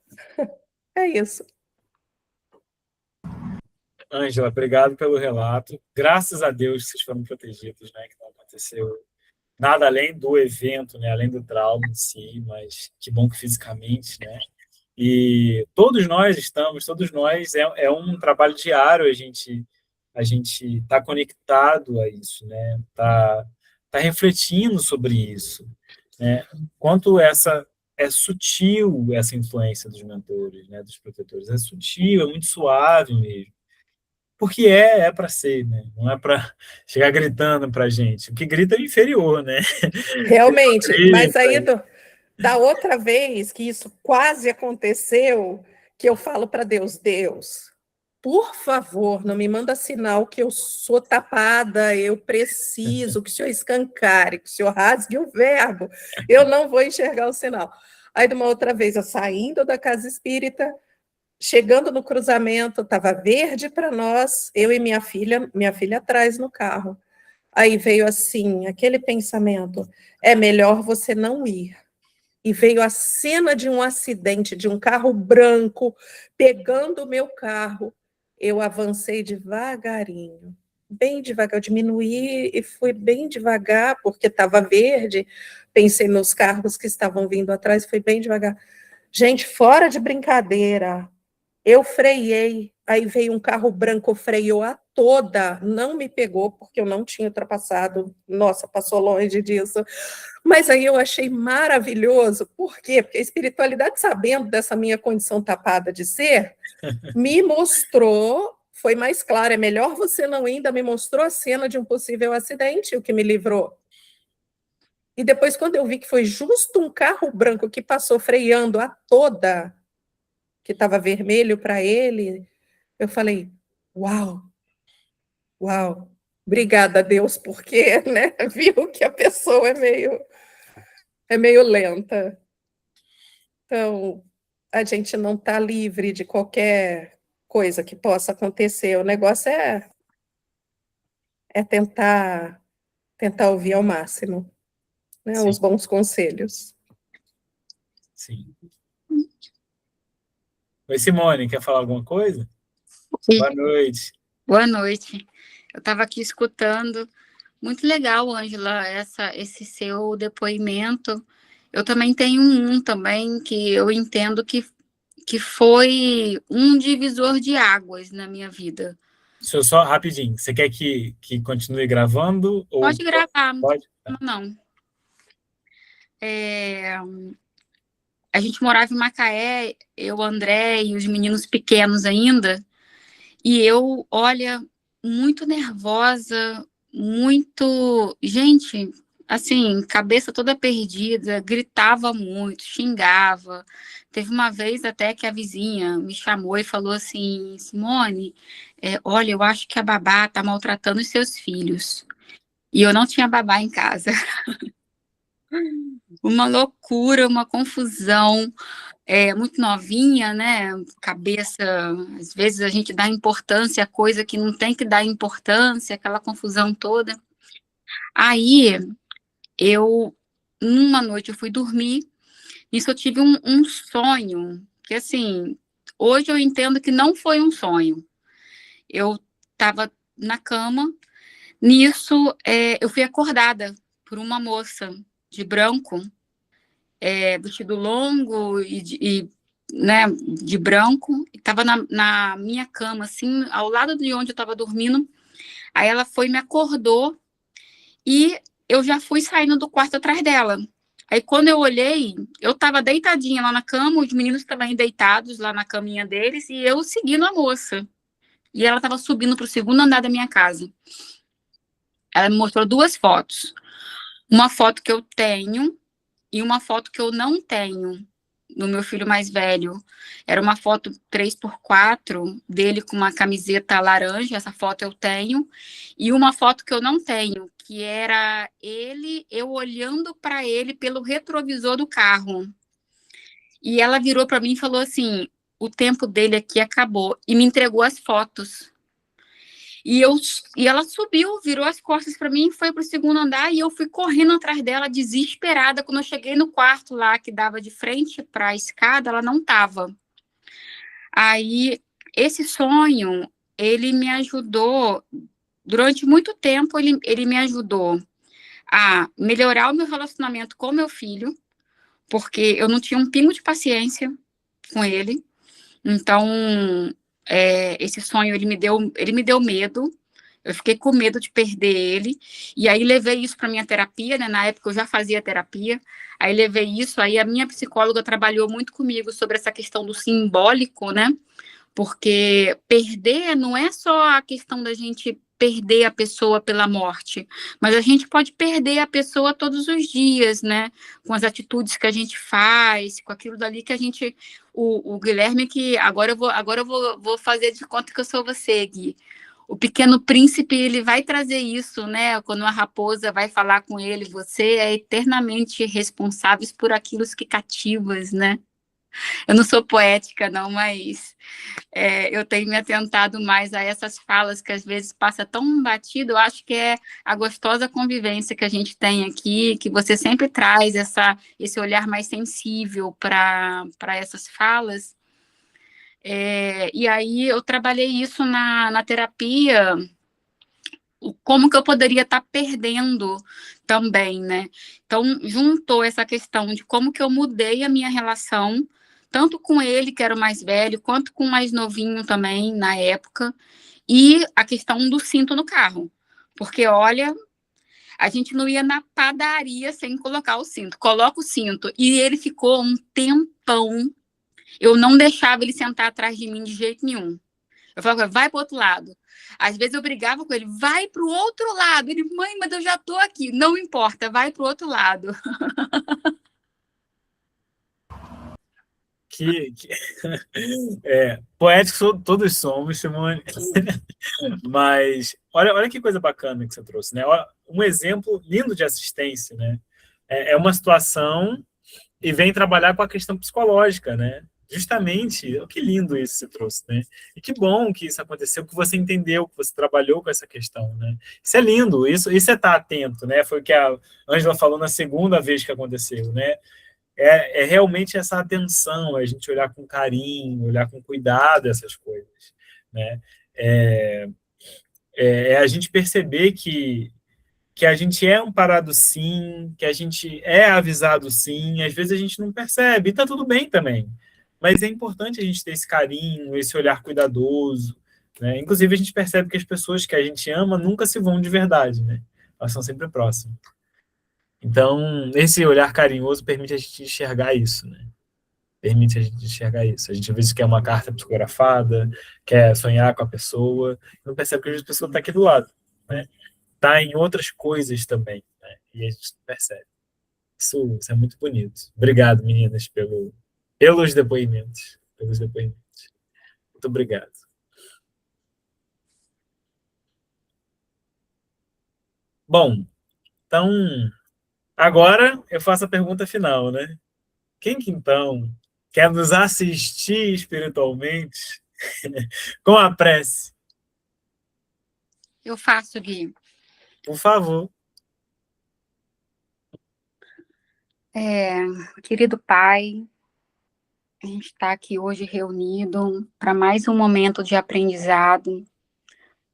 É isso. Ângela, obrigado pelo relato. Graças a Deus vocês foram protegidos, né? Que não aconteceu nada além do evento, né? Além do trauma em si, mas que bom que fisicamente, né? E todos nós é um trabalho diário, a gente está conectado a isso, né? Tá refletindo sobre isso. né? Quanto essa é sutil, essa influência dos mentores, né, dos protetores. É sutil, é muito suave mesmo. Porque é para ser, né? Não é para chegar gritando para a gente. O que grita é o inferior, né? Realmente, mas aí da outra vez que isso quase aconteceu, que eu falo para Deus, Deus, por favor, não me manda sinal que eu sou tapada, eu preciso que o Senhor escancare, que o Senhor rasgue o verbo, eu não vou enxergar o sinal. Aí, de uma outra vez, eu saindo da casa espírita, chegando no cruzamento, estava verde para nós, eu e minha filha atrás no carro. Aí veio assim, aquele pensamento, é melhor você não ir. E veio a cena de um acidente, de um carro branco, pegando o meu carro. Eu avancei devagarinho, bem devagar, eu diminuí e fui bem devagar, porque estava verde, pensei nos carros que estavam vindo atrás, fui bem devagar. Gente, fora de brincadeira, eu freiei, aí veio um carro branco, freou a toda, não me pegou, porque eu não tinha ultrapassado, nossa, passou longe disso. Mas aí eu achei maravilhoso, por quê? Porque a espiritualidade, sabendo dessa minha condição tapada de ser, me mostrou, foi mais claro, é melhor você não ir, ainda me mostrou a cena de um possível acidente, o que me livrou. E depois, quando eu vi que foi justo um carro branco que passou freando a toda, que estava vermelho para ele, eu falei, uau, uau, obrigada, Deus, porque, né, viu que a pessoa é meio lenta. Então, a gente não está livre de qualquer coisa que possa acontecer. O negócio é tentar ouvir ao máximo, né, os bons conselhos. Sim. Oi, Simone, quer falar alguma coisa? Sim. Boa noite. Boa noite. Eu estava aqui escutando. Muito legal, Ângela, esse seu depoimento. Eu também tenho um também que eu entendo que foi um divisor de águas na minha vida. Só rapidinho, você quer que continue gravando? Ou Pode gravar, pode? não. A gente morava em Macaé, eu, André e os meninos pequenos ainda, e eu, olha, muito nervosa, muito... Gente, assim, cabeça toda perdida, gritava muito, xingava. Teve uma vez até que a vizinha me chamou e falou assim, Simone, olha, eu acho que a babá está maltratando os seus filhos. E eu não tinha babá em casa. Uma loucura, uma confusão. Muito novinha, né? Cabeça, às vezes a gente dá importância a coisa que não tem que dar importância, aquela confusão toda. Aí, numa noite eu fui dormir, nisso eu tive um sonho, que assim, hoje eu entendo que não foi um sonho. Eu estava na cama, nisso eu fui acordada por uma moça de branco, vestido longo né, de branco, estava na minha cama, assim, ao lado de onde eu estava dormindo. Aí ela me acordou e eu já fui saindo do quarto atrás dela. Aí quando eu olhei, eu estava deitadinha lá na cama, os meninos também deitados lá na caminha deles e eu seguindo a moça. E ela estava subindo para o segundo andar da minha casa. Ela me mostrou 2 fotos. Uma foto que eu tenho e uma foto que eu não tenho do meu filho mais velho. Era uma foto 3x4 dele com uma camiseta laranja, essa foto eu tenho, e uma foto que eu não tenho, que era eu olhando para ele pelo retrovisor do carro. E ela virou para mim e falou assim, o tempo dele aqui acabou, e me entregou as fotos. E ela subiu, virou as costas para mim, foi para o segundo andar e eu fui correndo atrás dela, desesperada. Quando eu cheguei no quarto lá, que dava de frente para a escada, ela não estava. Aí, esse sonho, ele me ajudou, durante muito tempo, ele me ajudou a melhorar o meu relacionamento com meu filho, porque eu não tinha um pingo de paciência com ele. Então, esse sonho, ele me deu medo. Eu fiquei com medo de perder ele, e aí levei isso para minha terapia, né? Na época eu já fazia terapia, aí levei isso, aí a minha psicóloga trabalhou muito comigo sobre essa questão do simbólico, né? Porque perder não é só a questão da gente perder a pessoa pela morte, mas a gente pode perder a pessoa todos os dias, né? Com as atitudes que a gente faz, com aquilo dali que a gente... O Guilherme, que agora eu vou fazer de conta que eu sou você, Gui. O Pequeno Príncipe, ele vai trazer isso, né? Quando a raposa vai falar com ele, você é eternamente responsável por aquilo que cativas, né? Eu não sou poética, não, mas eu tenho me atentado mais a essas falas que às vezes passa tão batido. Eu acho que é a gostosa convivência que a gente tem aqui, que você sempre traz esse olhar mais sensível para essas falas. E aí eu trabalhei isso na terapia, como que eu poderia estar perdendo também, né? Então, juntou essa questão de como que eu mudei a minha relação, tanto com ele, que era o mais velho, quanto com o mais novinho também, na época, e a questão do cinto no carro. Porque, olha, a gente não ia na padaria sem colocar o cinto. Coloca o cinto. E ele ficou um tempão. Eu não deixava ele sentar atrás de mim de jeito nenhum. Eu falava, vai para o outro lado. Às vezes eu brigava com ele, vai para o outro lado. Ele, mãe, mas eu já estou aqui. Não importa, vai para o outro lado. Poéticos todos somos, Simone. Mas olha que coisa bacana que você trouxe, né? Um exemplo lindo de assistência, né? É uma situação e vem trabalhar com a questão psicológica, né? Justamente, que lindo isso que você trouxe, né? E que bom que isso aconteceu, que você entendeu, que você trabalhou com essa questão, né? Isso é lindo, isso é estar atento, né? Foi o que a Ângela falou na segunda vez que aconteceu, né? É realmente essa atenção, a gente olhar com carinho, olhar com cuidado essas coisas, né? A gente perceber que a gente é amparado sim, que a gente é avisado sim, às vezes a gente não percebe, e tá tudo bem também. Mas é importante a gente ter esse carinho, esse olhar cuidadoso, né? Inclusive a gente percebe que as pessoas que a gente ama nunca se vão de verdade, né? Elas são sempre próximas. Então, esse olhar carinhoso permite a gente enxergar isso, né? Permite a gente enxergar isso. A gente às vezes quer uma carta psicografada, quer sonhar com a pessoa, não percebe que às vezes a pessoa está aqui do lado, né? Está em outras coisas também, né? E a gente percebe. Isso é muito bonito. Obrigado, meninas, pelos depoimentos. Muito obrigado. Bom, então, agora eu faço a pergunta final, né? Quem que, então, quer nos assistir espiritualmente com a prece? Eu faço, Gui. Por favor. Querido Pai, a gente está aqui hoje reunido para mais um momento de aprendizado.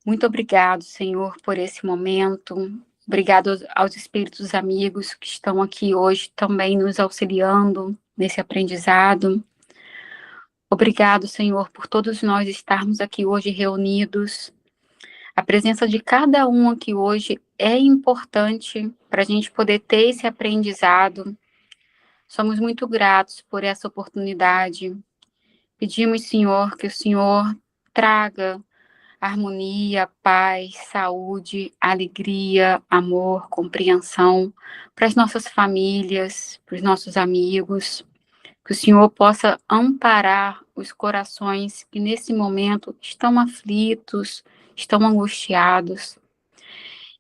Muito obrigado, Senhor, por esse momento. Obrigado aos espíritos amigos que estão aqui hoje também nos auxiliando nesse aprendizado. Obrigado, Senhor, por todos nós estarmos aqui hoje reunidos. A presença de cada um aqui hoje é importante para a gente poder ter esse aprendizado. Somos muito gratos por essa oportunidade. Pedimos, Senhor, que o Senhor traga harmonia, paz, saúde, alegria, amor, compreensão para as nossas famílias, para os nossos amigos. Que o Senhor possa amparar os corações que nesse momento estão aflitos, estão angustiados.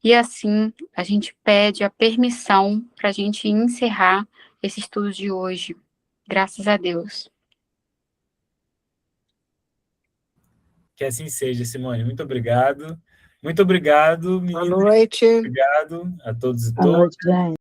E assim, a gente pede a permissão para a gente encerrar esse estudo de hoje. Graças a Deus. Que assim seja, Simone. Muito obrigado. Muito obrigado, meninas. Boa noite. Obrigado a todos e Boa todas. noite, gente.